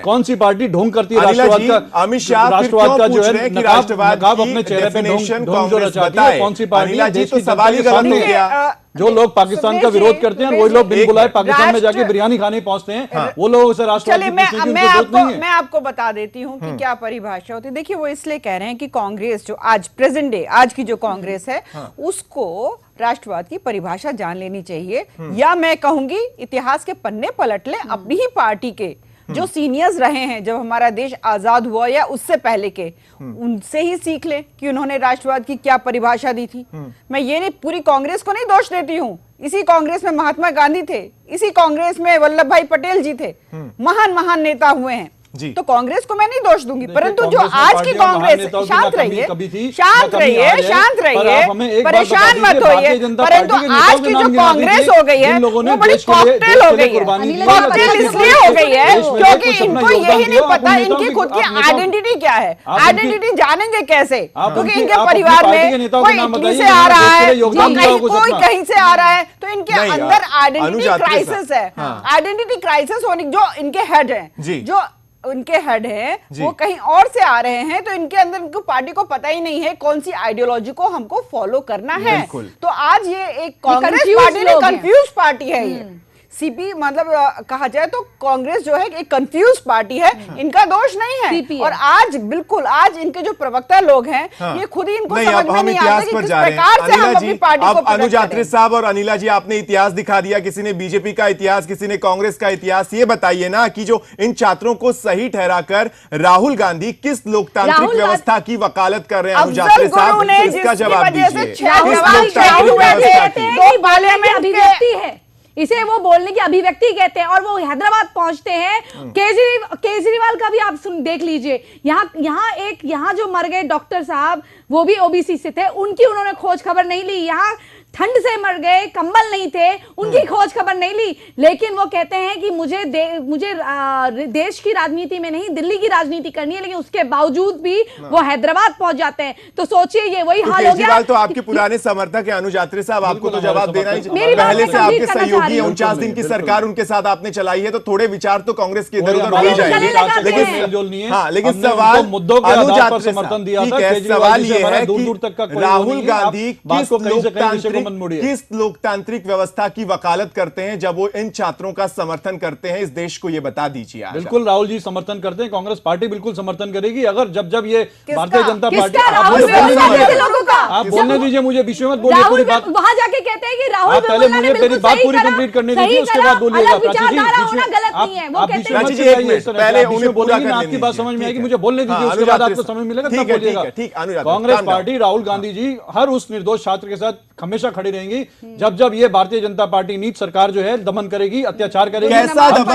कौन सी पार्टी ढोंग करती है अनिला राष्ट्रवाद जी, का? अमित शाह राष्ट्रवाद का जो है कि राष्ट्रवाद नकाब की अपने चेहरे पे डेफिनेशन ढोंग जो कांग्रेस रचाती है, बताए। कौन सी पार्टी अनिला है? जी, देश तो की सवाल ही जनता के गलत हो साथ गया। जो लोग पाकिस्तान का विरोध करते हैं, वही लोग बिन बुलाए पाकिस्तान में जाके राष्ट्र- बिरयानी खाने पहुंचते हैं, वो लोगों से राष्ट्रवाद चलिए की पूछने की उनको जरूरत नहीं है। मैं आपको बता देती हूँ कि क्या परिभाषा होती है। देखिए, वो इसलिए कह रहे हैं कि कांग्रेस जो आज प्रेजेंट डे, आज की जो कांग्रेस है, उसको राष्ट्रवाद की परिभाषा जान लेनी चाहिए, या मैं कहूंगी इतिहास के पन्ने पलट ले, अपनी ही पार्टी के जो सीनियर्स रहे हैं जब हमारा देश आजाद हुआ या उससे पहले के, उनसे ही सीख ले कि उन्होंने राष्ट्रवाद की क्या परिभाषा दी थी। मैं ये नहीं, पूरी कांग्रेस को नहीं दोष देती हूँ। इसी कांग्रेस में महात्मा गांधी थे, इसी कांग्रेस में वल्लभ भाई पटेल जी थे, महान महान नेता हुए हैं। तो कांग्रेस को मैं नहीं दोष दूंगी, परंतु जो आज की कांग्रेस, शांत रहिए, शांत रहिए, शांत रहिए, परेशान मत होइए, परंतु आज की जो कांग्रेस हो गई है वो बड़ी कॉकटेल हो गई है। कॉकटेल इसलिए हो गई है क्योंकि इनको यही नहीं पता इनकी खुद की आइडेंटिटी क्या है। आइडेंटिटी जानेंगे कैसे? क्योंकि इनके परिवार में कोई इटली से आ रहा है, कोई कहीं से आ रहा है, तो इनके अंदर आइडेंटिटी क्राइसिस है। आइडेंटिटी क्राइसिस होने, जो इनके हेड है, जो उनके हेड है वो कहीं और से आ रहे हैं, तो इनके अंदर इनको पार्टी को पता ही नहीं है कौन सी आइडियोलॉजी को हमको फॉलो करना है। तो आज ये एक कांग्रेस पार्टी ने कंफ्यूज पार्टी है। ये सीपी मतलब कहा जाए तो कांग्रेस जो है एक कंफ्यूज पार्टी है, इनका दोष नहीं है। और आज बिल्कुल आज इनके जो प्रवक्ता लोग हैं, ये खुद ही इनको समझ में नहीं आता कि किस प्रकार से हम अपनी पार्टी को अनुज यात्री साहब और अनिला जी, आपने इतिहास दिखा दिया, किसी ने बीजेपी का इतिहास, किसी ने कांग्रेस का इतिहास। ये बताइए ना कि जो इन छात्रों को सही ठहराकर राहुल गांधी किस लोकतांत्रिक व्यवस्था की वकालत कर रहे हैं? अनुज यात्री साहब, इसका जवाब दीजिए। अभिव्यक्ति है, इसे वो बोलने की अभिव्यक्ति कहते हैं। और वो हैदराबाद पहुंचते हैं, केजरीवाल का भी आप देख लीजिए। यहाँ जो मर गए डॉक्टर साहब, वो भी ओबीसी से थे, उनकी उन्होंने खोज खबर नहीं ली। यहाँ ठंड से मर गए, कंबल नहीं थे, उनकी खोज खबर नहीं ली। लेकिन वो कहते हैं कि मुझे देश की राजनीति में नहीं, दिल्ली की राजनीति करनी है, लेकिन उसके बावजूद भी वो हैदराबाद पहुंच जाते हैं। तो सोचिए ये वही हाल हो गया। तो आपके पुराने समर्थक है अनुज यात्री साहब, आपको तो जवाब देना ही चाहिए। पहले से आपके सहयोगी है, 49 दिन की सरकार उनके साथ आपने चलाई है, तो थोड़े विचार तो कांग्रेस के इधर उधर हो जाएंगे। लेकिन सवाल मुद्दों के आधार पर समर्थन दिया था। सवाल ये है दूर तक का कि राहुल गांधी किस लोकतांत्रिक व्यवस्था की वकालत करते हैं जब वो इन छात्रों का समर्थन करते हैं? इस देश को ये बता दीजिए। बिल्कुल राहुल जी समर्थन करते हैं, कांग्रेस पार्टी बिल्कुल समर्थन करेगी। अगर जब ये भारतीय जनता पार्टी, आप बोलने दीजिए मुझे, बीच में मत बोलिए पूरी बात। वहां जाके कहते हैं कि राहुल, पहले मुझे मेरी बात पूरी कंप्लीट करने दीजिए, उसके बाद बोलिएगा। पहले उन्हें बोलेंगे, आपकी बात समझ में आएगी, मुझे बोलने दीजिए, उसके बाद आपको समझ मिलेगा तब बोलिएगा। कांग्रेस पार्टी, राहुल गांधी जी हर उस निर्दोष छात्र के साथ हमेशा खड़ी रहेंगी जब ये भारतीय जनता पार्टी नीच सरकार जो है दमन करेगी, अत्याचार करेगी। कैसा दमन?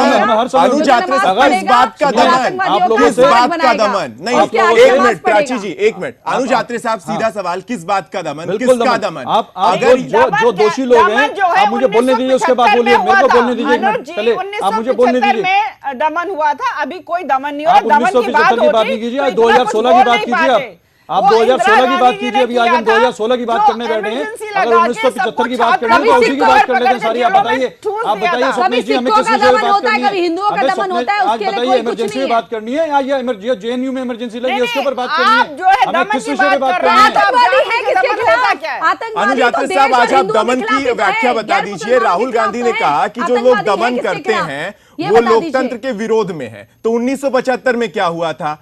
अनुज यात्री साहब, किस बात का दमन? आप लोगों किस बात का दमन? नहीं, एक मिनट प्राची जी, एक मिनट। अनुज यात्री साहब, सीधा सवाल, किस बात का दमन? किसका दमन? आप अगर जो दोषी लोग हैं, आप मुझे बोलने दीजिए, उसके बाद बोलिए। मेरे को बोलने दीजिए, पहले आप मुझे बोलने दीजिए। दमन हुआ था, अभी कोई दमन नहीं हुआ। आप 1975 की बात नहीं कीजिए, 2016 की बात कीजिए। आप 2016 की बात कीजिए, अभी आज हम 2016 की बात करने बैठे हैं। अगर 1975 की बात करनी है तो उसी की बात कर लेते हैं सारी। आप बताइए स्वप्नेश जी, हमें किस विषय में बात करनी है? आज बताइए, इमरजेंसी में बात करनी है या जेएनयू में इमरजेंसी लगी है उसके ऊपर बात करनी है? हमें किस विषय में बात करनी है? अनुज यात्री साहब, आज आप दमन की व्याख्या बता दीजिए। राहुल गांधी ने कहा कि जो लोग दमन करते हैं वो लोकतंत्र के विरोध में है। तो 1975 में क्या हुआ था?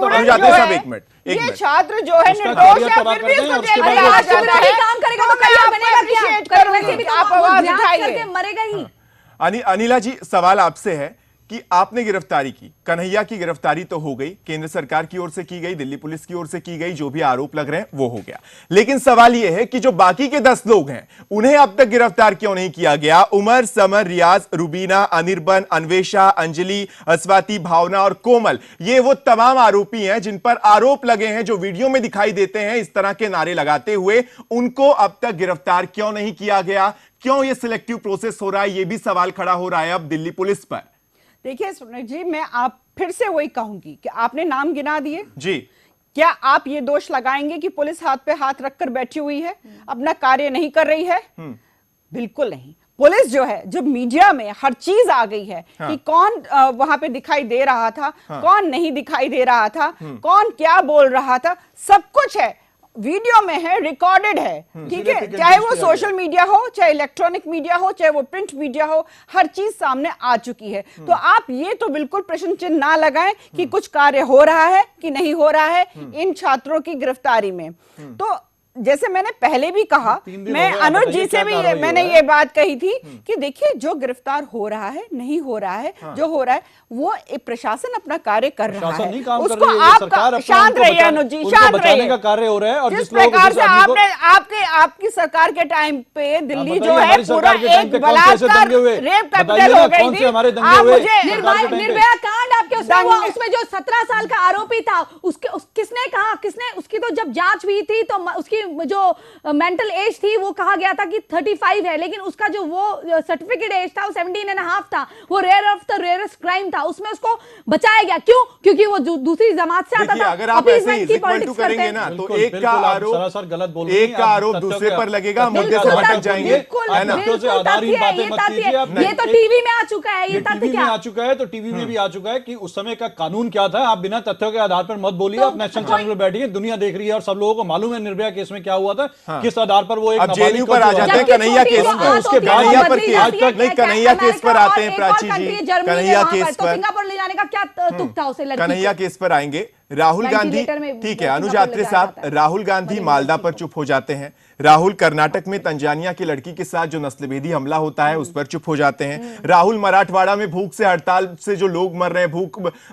स्टूडेंट अनुजाति जो साहब, है, एक मिनट, एक ये मिनट। छात्र जो है उसका निर्दोष career है, तबाह फिर भी करते हैं उसको और जेल उसके में बाद डाला वो जाता है। काम करेगा तो तो मैं करियर आपको बनेगा क्या? appreciate वैसे करूंगी भी कि तो आप वो आवाज अभ्यास उठाइए। करके मरेगा ही। अनिला जी, सवाल आपसे है कि आपने गिरफ्तारी की, कन्हैया की गिरफ्तारी तो हो गई, केंद्र सरकार की ओर से की गई, दिल्ली पुलिस की ओर से की गई, जो भी आरोप लग रहे हैं वो हो गया। लेकिन सवाल यह है कि जो बाकी के 10 लोग हैं उन्हें अब तक गिरफ्तार क्यों नहीं किया गया? उमर, समर, रियाज, रुबीना, अनिर्बन, अन्वेषा, अंजलि, अस्वाति, भावना और कोमल, ये वो तमाम आरोपी हैं जिन पर आरोप लगे हैं, जो वीडियो में दिखाई देते हैं इस तरह के नारे लगाते हुए। उनको अब तक गिरफ्तार क्यों नहीं किया गया? क्यों ये सिलेक्टिव प्रोसेस हो रहा है? ये भी सवाल खड़ा हो रहा है अब दिल्ली पुलिस पर। देखिए सुनील जी, मैं आप फिर से वही कहूंगी कि आपने नाम गिना दिए जी, क्या आप ये दोष लगाएंगे कि पुलिस हाथ पे हाथ रखकर बैठी हुई है, अपना कार्य नहीं कर रही है? बिल्कुल नहीं। पुलिस जो है, जब मीडिया में हर चीज आ गई है कि कौन वहां पे दिखाई दे रहा था, कौन नहीं दिखाई दे रहा था, कौन क्या बोल रहा था, सब कुछ है, वीडियो में है, रिकॉर्डेड है, ठीक है। चाहे वो सोशल मीडिया हो, चाहे इलेक्ट्रॉनिक मीडिया हो, चाहे वो प्रिंट मीडिया हो, हर चीज सामने आ चुकी है। तो आप ये तो बिल्कुल प्रश्न चिन्ह ना लगाएं कि कुछ कार्य हो रहा है कि नहीं हो रहा है इन छात्रों की गिरफ्तारी में। तो जैसे मैंने पहले भी कहा, मैं अनुज जी से भी मैंने ये बात कही थी कि देखिए, जो गिरफ्तार हो रहा है, नहीं हो रहा है, जो हो रहा है वो एक प्रशासन अपना कार्य कर रहा है, उसको आप शांत रहिए अनुज जी, शांत रहिए का कार्य हो रहा है। जिस प्रकार से आपने आपकी सरकार के टाइम पे दिल्ली जो है पूरा एक बलात्कार रेप कैपिटल हो गई थी। आप मुझे निर्भया कांड आपके उसमें जो 17 साल का आरोपी था, किसने कहा, किसने उसकी तो जब जांच हुई थी तो उसकी जो मेंटल एज थी वो कहा गया था कि 35 है, लेकिन उसका जो वो सर्टिफिकेट एज था वो 17.5 था। वो rare of the rarest crime था, उसमें उसको बचाया गया। क्यों? क्योंकि वो दूसरी जमात से आता था। अगर आप ऐसे ही इक्वल करेंगे ना तो एक का आरोप दूसरे पर लगेगा, मुद्दे से भटक जाएंगे, है ना। ये तो टीवी में आ चुका है, ये तथ्य आ चुका है, तो टीवी में भी आ चुका है कि उस समय का कानून क्या था। आप बिना तथ्यों के आधार पर मत बोलिए, आप नेशनल चैनल पर बैठिए, दुनिया देख रही है और सब लोगों को मालूम है निर्भया केस में क्या हुआ था, किस आधार पर वो एक जेएनयू पर आ जाते हैं, कन्हैया केस पर, उसके कन्हैया पर नहीं, कन्हैया केस पर आते हैं प्राची जी, कन्हैया केस पर, सिंगापुर ले जाने का क्या तुक था उसे, कन्हैया केस पर आएंगे। राहुल गांधी, ठीक है अनुज आत्रे साहब, राहुल गांधी मालदा पर चुप हो जाते हैं, राहुल कर्नाटक में तंजानिया की लड़की के साथ जो नस्लभेदी हमला होता है उस पर चुप हो जाते हैं, राहुल मराठवाड़ा में भूख से, हड़ताल से जो लोग मर रहे हैं,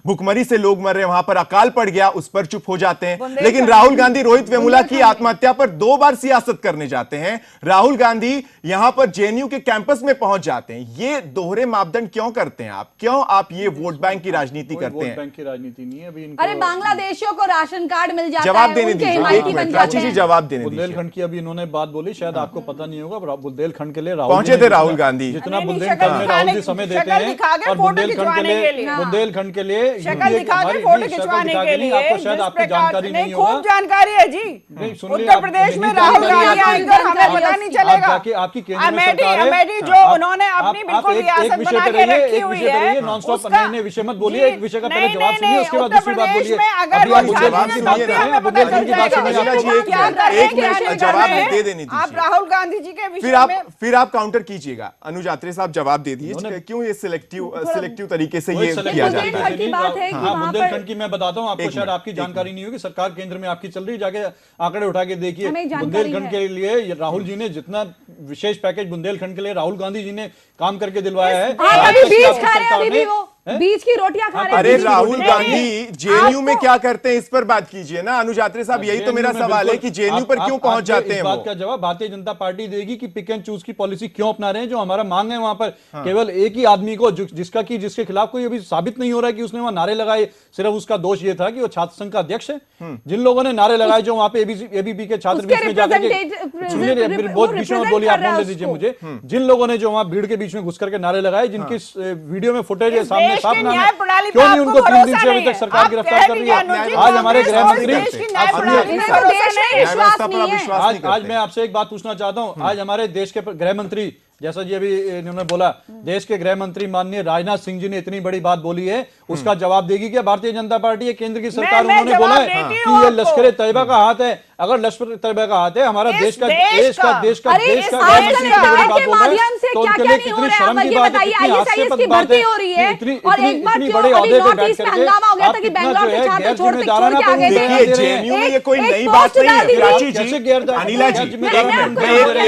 भूखमरी से लोग मर रहे हैं, वहां पर अकाल पड़ गया, उस पर चुप हो जाते हैं। लेकिन राहुल गांधी रोहित वेमुला की आत्महत्या पर 2 बार सियासत करने जाते हैं, राहुल गांधी यहां पर जेएनयू के कैंपस में पहुंच जाते हैं। ये दोहरे मापदंड क्यों करते हैं आप? क्यों आप ये वोट बैंक की राजनीति करते हैं? वोट बैंक की राजनीति नहीं है अभी। अरे बांग्लादेशियों को राशन कार्ड मिल जाता है, जवाब देने दीजिए, प्राची जी जवाब देने दीजिए। बुंदेलखंड की अभी इन्होंने बात बोली, शायद आपको पता नहीं होगा, बुंदेलखंड के लिए पहुंचे थे राहुल गांधी, जितना बुंदेलखंड में राहुल जी समय देते हैं, और बुंदेलखंड के लिए फोटो खिंचवाने के लिए आपको शायद आपकी जानकारी नहीं होगा। खूब जानकारी है जी, उत्तर प्रदेश में राहुल गांधी आएंगे और हमें पता नहीं चलेगा। आपकी केंद्र में सरकार है, अमेठी जो उन्होंने अपनी बिल्कुल रियासत बना के रखी हुई है, नॉन स्टॉप नए विषय मत बोलिए, एक विषय का पहले जवाब सुनिए, उसके बाद दूसरी बात बोलिए। अगर जवाब दे देनी दीजिए, आप राहुल गांधी जी के विषय में फिर आप काउंटर कीजिएगा। अनुज आत्रे साहब जवाब दे दीजिए, क्यों ये सिलेक्टिव तरीके से ये किया जाता है? बुंदेलखंड की मैं बताता हूँ आपको, शायद आपकी जानकारी नहीं होगी, सरकार केंद्र में आपकी चल रही है, जाके आंकड़े उठा के देखिए। बुंदेलखंड के लिए राहुल जी ने जितना विशेष पैकेज बुंदेलखंड के लिए राहुल गांधी जी ने काम करके दिलवाया है, बीच की रोटियां खा रहे हैं। अरे राहुल गांधी जेएनयू में क्या करते हैं इस पर बात कीजिए ना अनुज आत्रे साहब, यही तो मेरा सवाल है कि जेएनयू पर क्यों पहुंच जाते हैं? इस बात का जवाब भारतीय जनता पार्टी देगी कि पिक एंड चूज की पॉलिसी क्यों अपना रहे हैं। जो हमारा मांग है वहां पर केवल एक ही आदमी को, जिसके खिलाफ कोई अभी साबित नहीं हो रहा है कि उसने वहां नारे लगाए, सिर्फ उसका दोष ये था कि वो छात्र संघ का अध्यक्ष है। जिन लोगों ने नारे लगाए, जो वहां पे एबीपी के छात्र बीच में जाकर के, सुनिए बहुत बीच में बोलिए, आप बोल दीजिए मुझे, जिन लोगों ने जो वहां भीड़ के बीच में घुस करके नारे लगाए, जिनकी वीडियो में फुटेज है सामने, साफ नाम है, क्यों नहीं उनको 3 दिन से अभी तक सरकार गिरफ्तार कर रही है? आज हमारे गृह मंत्री, आज मैं आपसे एक बात पूछना चाहता हूं, आज हमारे देश के गृह मंत्री, जैसा जी अभी इन्होंने बोला, देश के गृह मंत्री माननीय राजनाथ सिंह जी ने इतनी बड़ी बात बोली है, उसका जवाब देगी क्या भारतीय जनता पार्टी? केंद्र की सरकार, उन्होंने बोला है कि ये लश्कर तैयबा का हाथ है। अगर लश्कर तैयबा का हाथ है, हमारा देश का गृह मंत्री इतनी बड़ी बात बोल रहे हैं, तो उनके लिए कितनी शर्म की बात है, कितनी हास्यास्पद बात है, इतनी बड़े ओहदे पे बैठ करके आप कितना जो है गैर जिम्मेदाराना पर देखिए, जेएनयू में ये कोई नई बात नहीं है प्राची जी, अनिला जी,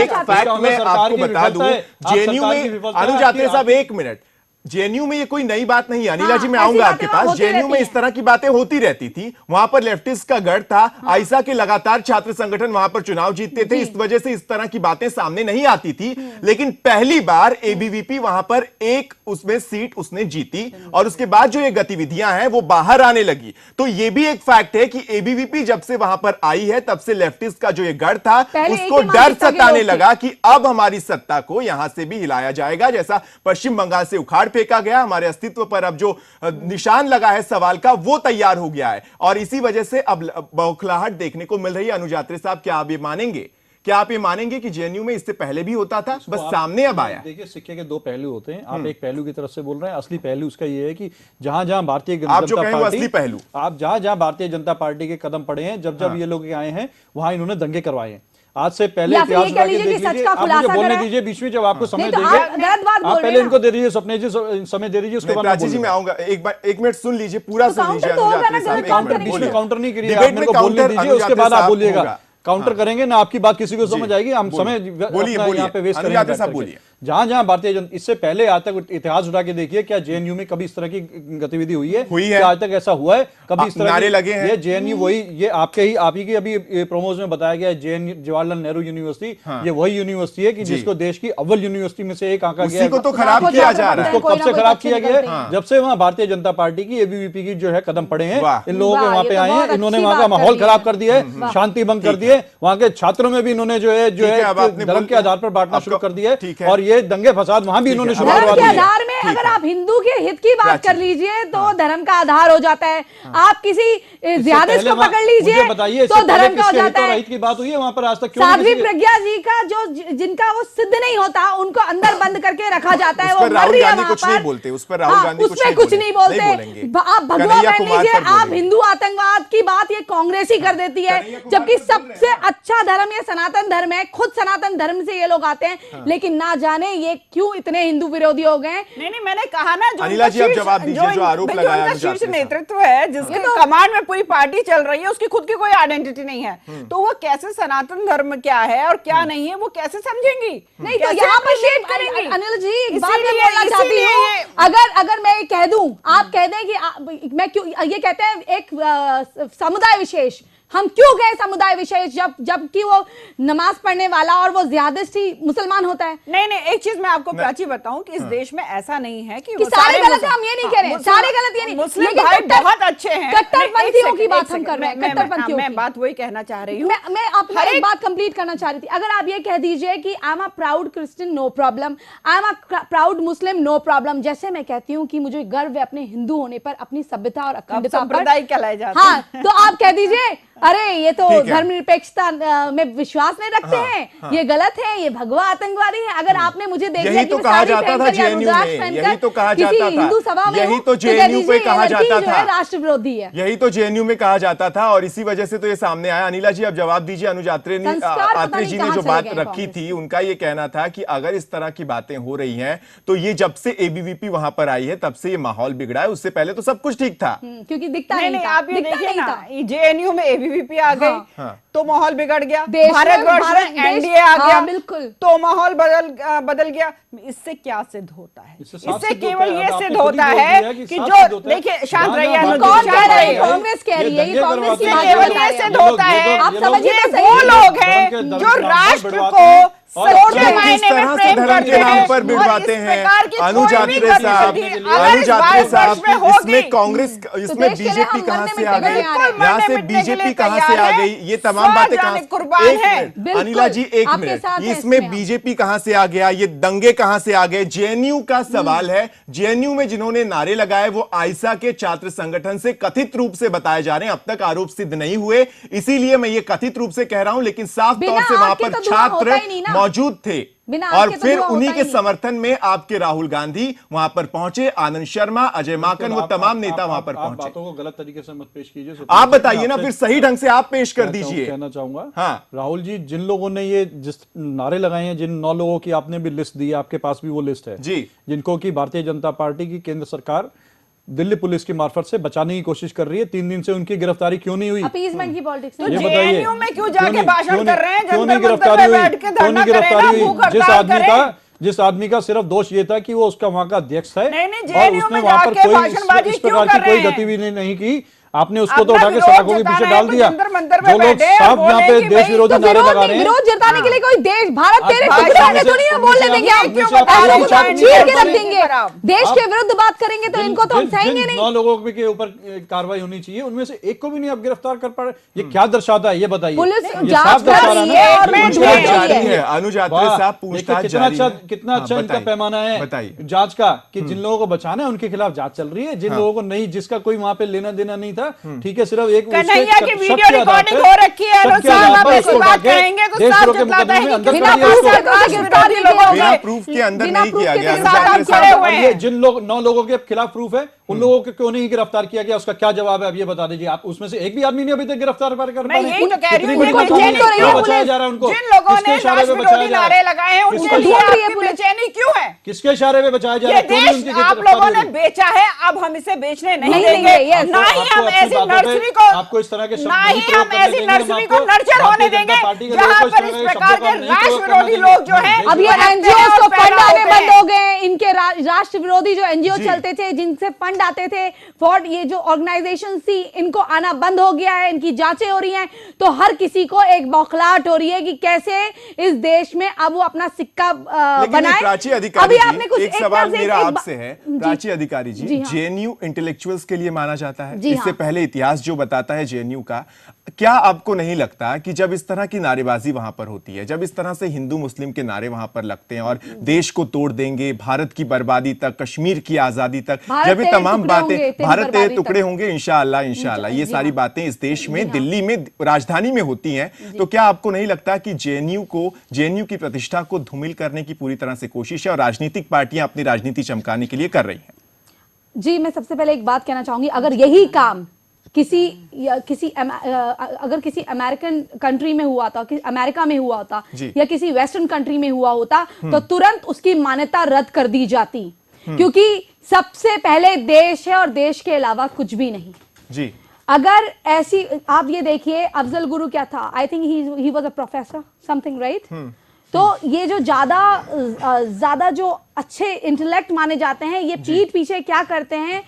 एक फैक्ट मैं आपको बता दूं, जेएनयू में अनुज आत्रे साहब 1 मिनट, जेएनयू में ये कोई नई बात नहीं है। अनिला जी मैं आऊंगा आपके पास। जेएनयू में इस तरह की बातें होती रहती थी, वहां पर लेफ्टिस्ट का गढ़ था, आईसा के लगातार छात्र संगठन वहां पर चुनाव जीतते थे, इस वजह से इस तरह की बातें सामने नहीं आती थी। लेकिन पहली बार एबीवीपी वहां पर एक उसमें सीट उसने जीती, और उसके बाद जो ये गतिविधियां हैं वो बाहर आने लगी। तो ये भी एक फैक्ट है कि एबीवीपी जब से वहां पर आई है, तब से लेफ्टिस्ट का जो ये गढ़ था उसको डर सताने लगा कि अब हमारी सत्ता को यहां से भी हिलाया जाएगा, जैसा पश्चिम बंगाल से उखाड़ फेंका गया, हमारे अस्तित्व पर अब जो निशान लगा है सवाल का वो तैयार हो गया है, और इसी वजह से अब बौखलाहट देखने को मिल रही है। अनुज आत्रे साहब, क्या आप ये मानेंगे क्या आप ये मानेंगे कि जेएनयू में इससे पहले भी होता था, बस सामने अब आया? देखिए, सिक्के के दो पहलू होते हैं। आप एक पहलू की तरफ से बोल रहे हैं, असली पहलू उसका ये है कि जहां जहां भारतीय आप जो जनता कहें वो पार्टी, असली पहलू, आप जहां जहां भारतीय जनता पार्टी के कदम पड़े हैं, जब जब ये लोग आए हैं, वहां इन्होंने दंगे करवाए हैं। आज से पहले या फिर इतिहास ये कह उठा के लीजिए देख कि सच लीजिए। का आप मुझे खुलासा बोलने करें। दीजिए, बीच में जब आपको समय नहीं तो देंगे, आप गलत बात बोल आप रहे पहले हैं इनको दे दीजिए, समय दे दीजिए, उसके बाद मैं प्राची जी मैं बोलूंगा। आऊंगा, एक मिनट सुन लीजिए, पूरा तो सुन लीजिए। काउंटर तो होगा अनुजात्री ना, साहब, गलत एक काम मिनट करने के बीच लिए। में काउंटर नहीं करिए, डिबेट आप मेरे में को बोलने काउंटर दीजिए, उसके अनुजात्री बाद आप साहब बोलिएगा। होगा। काउंटर करेंगे ना, आपकी बात किसी को समझ आएगी, हम समय बोलिए, अपना बोलिए। यहाँ पे वेस्ट अनुजात्री करेंगे। साहब बोलिए। जहां जहां भारतीय जनता, इससे पहले आज तक इतिहास उठा के देखिए, क्या जेएनयू में कभी इस तरह की गतिविधि हुई है? क्या आज तक ऐसा हुआ है कभी इस तरह नारे लगे हैं? ये जेएनयू वही, ये आप ही की अभी प्रोमोज में बताया गया है, जेएनयू जवाहरलाल नेहरू यूनिवर्सिटी, ये वही यूनिवर्सिटी है कि जिसको देश की अव्वल यूनिवर्सिटी में से एक आंका गया है। उसी को तो खराब किया जा रहा है। इसको कब से खराब किया गया है? जब से वहां भारतीय जनता पार्टी की, एबीवीपी की जो है कदम पड़े हैं, इन लोगों के वहां पे आए हैं, इन्होंने वहां का माहौल खराब कर दिया है, शांति भंग कर दिए, वहां के छात्रों में भी इन्होंने जो है धर्म के आधार पर बांटना शुरू कर दिया है, और ये दंगे फसाद वहां भी इन्होंने शुरू धर्म करवा के दिए। आधार में अगर आप हिंदू के हित की बात कर लीजिए तो धर्म का आधार हो जाता है। आप किसी जिहादिस्ट को पकड़ लीजिए तो धर्म का हो जाता है। की बात हुई है वहां पर आज तक? क्यों साध्वी प्रज्ञा जी का जो जिनका वो सिद्ध नहीं होता, उनको अंदर बंद करके रखा जाता है। वो मर रही है वहां कुछ पर। नहीं बोलते उस पर, राहुल गांधी उसमें कुछ नहीं बोलते। आप भगवा पहन लीजिए, आप हिंदू आतंकवाद की बात ये कांग्रेस ही कर देती है, जबकि सबसे अच्छा धर्म ये सनातन धर्म है। खुद सनातन धर्म से ये लोग आते हैं, लेकिन ना जाने ये क्यों इतने हिंदू विरोधी हो गए। नहीं, मैंने कहा ना, जो अनिला जी, आप जवाब दीजिए, जो आरोप लगाया उनका शीर्ष नेतृत्व है, जिसके कमांड में पूरी पार्टी चल रही है, उसकी खुद की कोई आइडेंटिटी नहीं है, तो वो कैसे सनातन धर्म क्या है और क्या नहीं है वो कैसे समझेंगी? नहीं तो यहाँ पर अनिल जी एक बात मैं बोलना चाहती हूँ, अगर मैं कह दूं, आप कह दें कि मैं क्यों ये कहते हैं एक समुदाय विशेष, हम क्यों गए समुदाय विशेष जबकि वो नमाज पढ़ने वाला और वो ज्यादती मुसलमान होता है? नहीं, एक चीज मैं आपको प्राची बताऊं कि इस देश में ऐसा नहीं है कि सारे गलत है। हम ये नहीं कह रहे हैं सारे गलत, ये नहीं, मुस्लिम भाई बहुत अच्छे हैं। कट्टरपंथियों की बात हम कर रहे हैं, कट्टरपंथियों की। मैं बात वही कहना चाह रही हूँ, मैं अपना एक बात कंप्लीट करना चाह रही थी। अगर आप ये कह दीजिए कि I am a proud Christian, no problem, I am a proud Muslim, no problem, जैसे मैं कहती हूँ कि मुझे गर्व है अपने हिंदू होने पर, अपनी सभ्यता और अखंडता पर, संप्रदाय कहलाए जाते हैं। हाँ, तो आप कह दीजिए अरे ये तो धर्मनिरपेक्षता में विश्वास नहीं रखते हैं, ये गलत है, ये भगवा आतंकवादी है। अगर आपने मुझे देख लिया यही तो कहा जाता था जेएनयू में, यही तो कहा जाता था, हिंदू सभा में, यही तो जेएनयू पे कहा जाता था, राष्ट्र विरोधी है, यही तो जेएनयू में कहा जाता था, और इसी वजह से तो ये सामने आया। अनिला जी, अब जवाब दीजिए। अनुजात्री जी ने जो बात रखी थी, उनका ये कहना था कि अगर इस तरह की बातें हो रही हैं तो ये जब से एबीवीपी वहां पर आई है तब से ये माहौल बिगड़ा है, उससे पहले तो सब कुछ ठीक था। क्योंकि दिखता नहीं। आप ये देखिए ना, जेएनयू में एबीवीपी आ गई तो माहौल बिगड़ गया, भारतवर्ष में एनडीए आ गया, बिल्कुल, तो माहौल बदल गया। इससे क्या सिद्ध होता है? इससे केवल ये सिद्ध होता है कि जो, देखिए, शांत रहिए, कौन कह रहा है? कांग्रेस कह रही है, ये कांग्रेस की बात केवल ये सिद्ध होता है, आप समझिए तो सही, वो लोग हैं जो राष्ट्र को छोटे मायने में प्रेम करते हैं पर बिगड़वाते हैं। अनुजात्री साहब, इसमें कांग्रेस, इसमें बीजेपी कहां से आ गई, यहाँ से बीजेपी कहां से आ गई, ये तमाम बातें कहां, अनिला जी एक मिनट, इसमें बीजेपी कहां से आ गया, ये दंगे कहां से आ गए? जेएनयू का सवाल है। जेएनयू में जिन्होंने नारे लगाए वो आईसा के छात्र संगठन से कथित रूप से बताए जा रहे हैं, अब तक आरोप सिद्ध नहीं हुए, इसीलिए मैं ये कथित रूप से कह रहा हूं, लेकिन साफ तौर से वहां पर छात्र मौजूद थे, और फिर उन्हीं के समर्थन में आपके राहुल गांधी वहां पर पहुंचे, आनंद शर्मा, अजय माकन, वो तमाम नेता वहां पर पहुंचे। बातों को गलत तरीके से मत पेश कीजिए, आप बताइए ना, फिर सही ढंग से आप पेश कर दीजिए। कहना चाहूंगा, हाँ राहुल जी, जिन लोगों ने ये जिस नारे लगाए हैं, जिन 9 लोगों की आपने भी लिस्ट दी है, आपके पास भी वो लिस्ट है जी, जिनको की भारतीय जनता पार्टी की केंद्र सरकार दिल्ली पुलिस की मार्फत से बचाने की कोशिश कर रही है, 3 दिन से उनकी गिरफ्तारी क्यों नहीं हुई? अपीजमेंट की पॉलिटिक्स, तो जेएनयू में क्यों जाके भाषण कर रहे हैं? क्यों नहीं गिरफ्तारी हुई? जिस आदमी का सिर्फ दोष ये था कि वो उसका वहां का अध्यक्ष है, और उसने वहां पर कोई इस प्रकार की कोई गतिविधि नहीं की, आपने उसको तो उठा के सड़कों के पीछे डाल दिया। जो लोग साफ यहाँ पे देश विरोधी नारे लगा रहे हैं, विरोध जताने के लिए कोई देश, भारत तेरे टुकड़े में तो नहीं बोलने देंगे, आप चीर के रख देंगे। देश के विरुद्ध बात करेंगे तो इनको तो हम सहेंगे नहीं। 9 लोगों के ऊपर कार्रवाई होनी चाहिए, उनमें से एक को भी नहीं आप गिरफ्तार कर पा रहे, ये क्या दर्शाता है? ये बताइए। पुलिस जांच कर रही है, अनुजात्री साहब पूछताछ कितना अच्छा इनका पैमाना है जांच का, कि जिन लोगों को बचाना है उनके खिलाफ जांच चल रही है, जिन लोगों को नहीं, जिसका कोई वहां पे लेना देना नहीं था था, ठीक है, सिर्फ एक कन्हैया की वीडियो रिकॉर्डिंग हो रखी है, अनुसार आप ऐसी बात कहेंगे तो साफ जतलाता है कि बिना प्रूफ के अंदर नहीं किया गया। जिन लोग 9 लोगों के खिलाफ प्रूफ है, उन लोगों को क्यों नहीं गिरफ्तार किया गया, उसका क्या जवाब है, अब ये बता दीजिए आप। उसमें से एक भी आदमी नहीं अभी तक गिरफ्तार कर मैं यही तो कह रही हूं, बचाया जा रहा है उनको, जिन लोगों ने राष्ट्रविरोधी नारे लगाए हैं उनके लिए आपकी बेचैनी क्यों है? किसके इशारे पे बचाया जा रहा है? देश आप लोगों ने बेचा है, अब हम इसे बेचने नहीं देंगे। ना ही हम ऐसी नर्सरी को, आपको इस तरह के ना ही हम ऐसी नर्सरी को नर्चर होने देंगे जहां पर इस प्रकार के राष्ट्र विरोधी लोग जो हैं, अब ये एनजीओ को फंड आने बंद हो गए। इनके राष्ट्र विरोधी जो एनजीओ चलते थे, जिनसे फंड आते थे, फॉर ये जो ऑर्गेनाइजेशन थी, इनको आना बंद हो गया है, इनकी जांचें हो रही हैं। तो हर किसी को एक बौखलाहट हो रही है कि कैसे इस देश में अब वो अपना सिक्का बनाए। प्राची अधिकारी जी, एक सवाल मेरा आपसे है, प्राची अधिकारी जी, जेएनयू इंटेलेक्चुअल्स के लिए माना जाता है, इससे पहले इतिहास जो बताता है जेएनयू का, क्या आपको नहीं लगता कि जब इस तरह की नारेबाजी वहां पर होती है, जब इस तरह से हिंदू मुस्लिम के नारे वहां पर लगते हैं और देश को तोड़ देंगे, भारत की बर्बादी तक, कश्मीर की आजादी तक, जब ये तमाम बातें, भारत के टुकड़े होंगे इंशाअल्लाह इंशाअल्लाह, ये सारी बातें इस देश में, दिल्ली में, राजधानी में होती हैं, तो क्या आपको नहीं लगता कि जेएनयू की प्रतिष्ठा को धूमिल करने की पूरी तरह से कोशिश है और राजनीतिक पार्टियां अपनी राजनीति चमकाने के लिए कर रही हैं? जी, मैं सबसे पहले एक बात कहना चाहूंगी, अगर यही काम अगर किसी अमेरिकन कंट्री में हुआ था, अमेरिका में हुआ होता या किसी वेस्टर्न कंट्री में हुआ होता तो तुरंत उसकी मान्यता रद्द कर दी जाती, क्योंकि सबसे पहले देश है और देश के अलावा कुछ भी नहीं जी। अगर ऐसी, आप ये देखिए अफजल गुरु क्या था, I think he was a professor something, right? तो ये जो ज्यादा जो अच्छे इंटेलेक्ट माने जाते हैं, ये पीठ पीछे क्या करते हैं,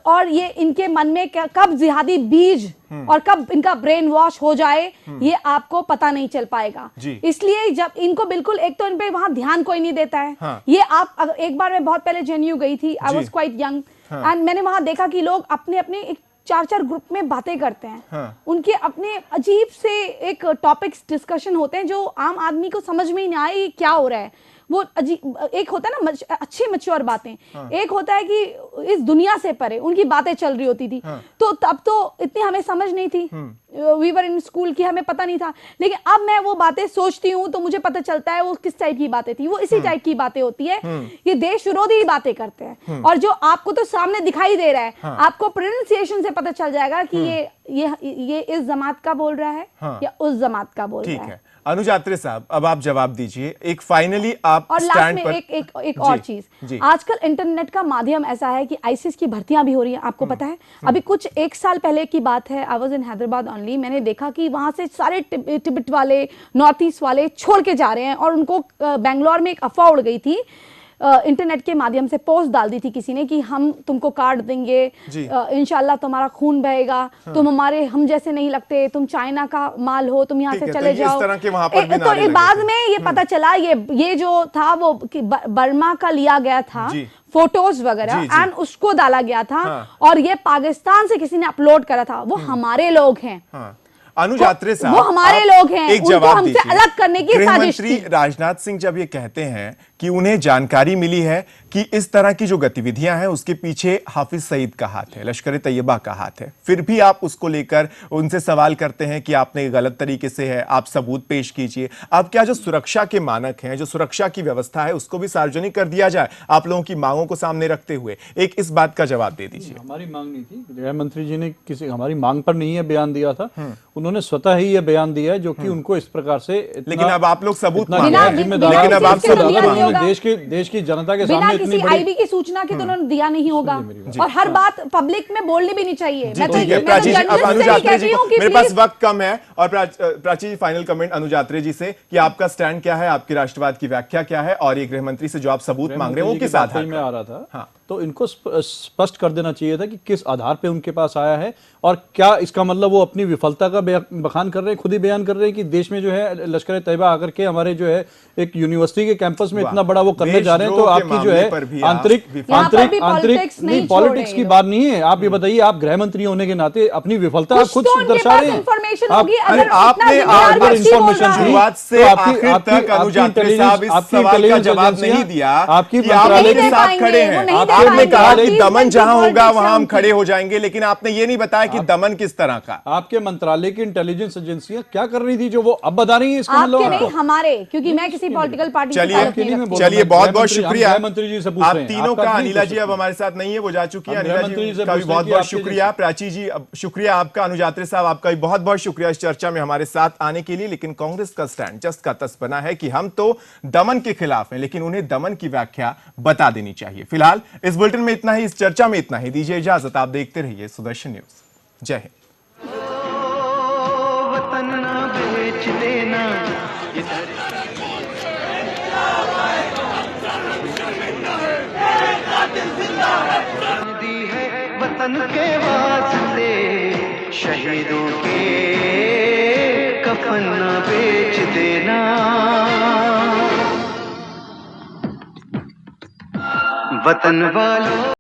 और ये इनके मन में कब जिहादी बीज और कब इनका ब्रेन वॉश हो जाए, ये आपको पता नहीं चल पाएगा। इसलिए जब इनको बिल्कुल, एक तो इन पे वहां ध्यान कोई नहीं देता है। ये आप एक बार मैं बहुत पहले जेएनयू गई थी, I was quite young, and मैंने वहां देखा कि लोग अपने अपने एक 4-4 ग्रुप में बातें करते हैं। उनके अपने अजीब से एक टॉपिक्स डिस्कशन होते हैं जो आम आदमी को समझ में ही नहीं आए क्या हो रहा है। वो अजीब, एक होता है ना अच्छी मैच्योर बातें, एक होता है कि इस दुनिया से परे उनकी बातें चल रही होती थी। तो तब तो इतनी हमें समझ नहीं थी, वी वर इन स्कूल की, हमें पता नहीं था। लेकिन अब मैं वो बातें सोचती हूँ तो मुझे पता चलता है वो किस टाइप की बातें थी। वो इसी टाइप की बातें होती है, ये देश विरोधी बातें करते हैं। और जो आपको तो सामने दिखाई दे रहा है, आपको प्रोनाउंसिएशन से पता चल जाएगा कि ये इस जमात का बोल रहा है या उस जमात का बोल रहा है। अनुज आत्रे साहब, अब आप जवाब दीजिए, एक फाइनली आप और स्टैंड पर। एक और चीज, आजकल इंटरनेट का माध्यम ऐसा है कि आईसीस की भर्तियां भी हो रही हैं, आपको पता है? अभी कुछ 1 साल पहले की बात है, I was in Hyderabad only, मैंने देखा कि वहां से सारे तिब्बत वाले, नॉर्थ ईस्ट वाले छोड़ के जा रहे हैं, और उनको बेंगलोर में एक अफवाह उड़ गई थी, इंटरनेट के माध्यम से पोस्ट डाल दी थी किसी ने कि हम तुमको कार्ड देंगे, इंशाल्लाह तुम्हारा खून बहेगा, तुम हमारे, हम जैसे नहीं लगते, तुम चाइना का माल हो, तुम यहाँ से चले जाओ। इस तरह के वहां पर भी तो बाद में ये पता चला ये जो था वो बर्मा का लिया गया था फोटोज वगैरह, एंड उसको डाला गया था, और ये पाकिस्तान से किसी ने अपलोड करा था। वो हमारे लोग हैं, अनुज आत्रे साहब, वो हमारे लोग हैं, एक उनको जवाब हमसे दीजिए। अलग करने की साजिश थी। राजनाथ सिंह जब ये कहते हैं कि उन्हें जानकारी मिली है कि इस तरह की जो गतिविधियां हैं उसके पीछे हाफिज सईद का हाथ है, लश्कर तैयबा का हाथ है, फिर भी आप उसको लेकर उनसे सवाल करते हैं कि आपने गलत तरीके से है, आप सबूत पेश कीजिए। अब क्या जो सुरक्षा के मानक हैं, जो सुरक्षा की व्यवस्था है, उसको भी सार्वजनिक कर दिया जाए, आप लोगों की मांगों को सामने रखते हुए? एक इस बात का जवाब दे दीजिए। हमारी मांग नहीं थी, गृह मंत्री जी ने किसी हमारी मांग पर नहीं है बयान दिया था, उन्होंने स्वतः ही यह बयान दिया है, जो कि उनको इस प्रकार से, लेकिन अब आप लोग सबूत लेकिन अब आप देश की जनता के सामने इतनी बड़ी आईबी की सूचना की तो उन्होंने दिया नहीं होगा, और हर बात पब्लिक में बोलनी भी नहीं चाहिए। मैं तो मेरे पास वक्त कम है, और प्राची जी फाइनल कमेंट अनुज आत्रे जी से कि आपका स्टैंड क्या है, आपकी राष्ट्रवाद की व्याख्या क्या है, और ये गृह मंत्री से जो आप सबूत मांग रहे हैं वो किस आधार में आ रहा था? तो इनको स्पष्ट कर देना चाहिए था कि किस आधार पे उनके पास आया है, और क्या इसका मतलब वो अपनी विफलता का बखान कर रहे हैं, खुद ही बयान कर रहे हैं कि देश में जो है लश्कर तैयबा आकर के हमारे जो है एक यूनिवर्सिटी के कैंपस में इतना इतना बड़ा वो करने जा रहे हैं, तो देशद्रोह के आपकी जो है मामले पर भी आप आंतरिक विफल- politics नहीं छोड़ पॉलिटिक्स रहे की हैं बात नहीं है। आप ये बताइए, आप गृह मंत्री होने के नाते अपनी विफलता आप कुछ खुद तो उनके दर्शा पास रहे हैं। information आप- होगी, अरे अगर आपने इतना जिम्मेदार अगर व्यक्ति बोल information रहा है। शुरुआत से तो आखिर तक अनुजात्री साहब इस आपकी सवाल का इंटेलिजेंस जवाब एजेंसियां नहीं दिया आपकी कि आप मंत्रालय उनके की- साथ नहीं खड़े दे पाएंगे, हैं। वो नहीं दे आपने पाएंगे। कहा कि प्लीज दमन let जहां the होगा politics वहां हम उनकी। खड़े हो जाएंगे, लेकिन आपने ये नहीं बताया कि दमन किस तरह का। आपके मंत्रालय की इंटेलिजेंस एजेंसियां क्या कर रही थी जो वो अब बता रही है? इसका मतलब आपके नहीं, आपको? हमारे, क्योंकि मैं किसी पॉलिटिकल पार्टी से ताल्लुक आपके नहीं लिए मैं रखती। बोल रहा चलिए हूं, बहुत गृह बहुत मंत्री- हम शुक्रिया गृह मंत्री जी से पूछ आप रहे हैं, तीनों आपका का। नहीं अनिला पूछ जी अब सकते। हमारे साथ नहीं है, वो जा चुकी है। हम गृह अनिला मंत्री जी से का भी पूछते हैं बहुत कि बहुत आपके शुक्रिया। प्राची जी शुक्रिया आपका। अनुजात्री साहब आपका भी बहुत बहुत शुक्रिया इस चर्चा में हमारे साथ आने के लिए। लेकिन कांग्रेस का स्टैंड जस्ट का तस बना है कि हम तो दमन के खिलाफ हैं, लेकिन उन्हें दमन की व्याख्या बता देनी चाहिए। फिलहाल इस बुलेटिन में इतना ही, इस चर्चा में इतना ही। दीजिए इजाजत, आप देखते रहिए सुदर्शन न्यूज। जय हिंद। वतन ना बेच देना, दी है वतन के वास्ते, शहीदों के कफन ना बेच देना। वतन वालों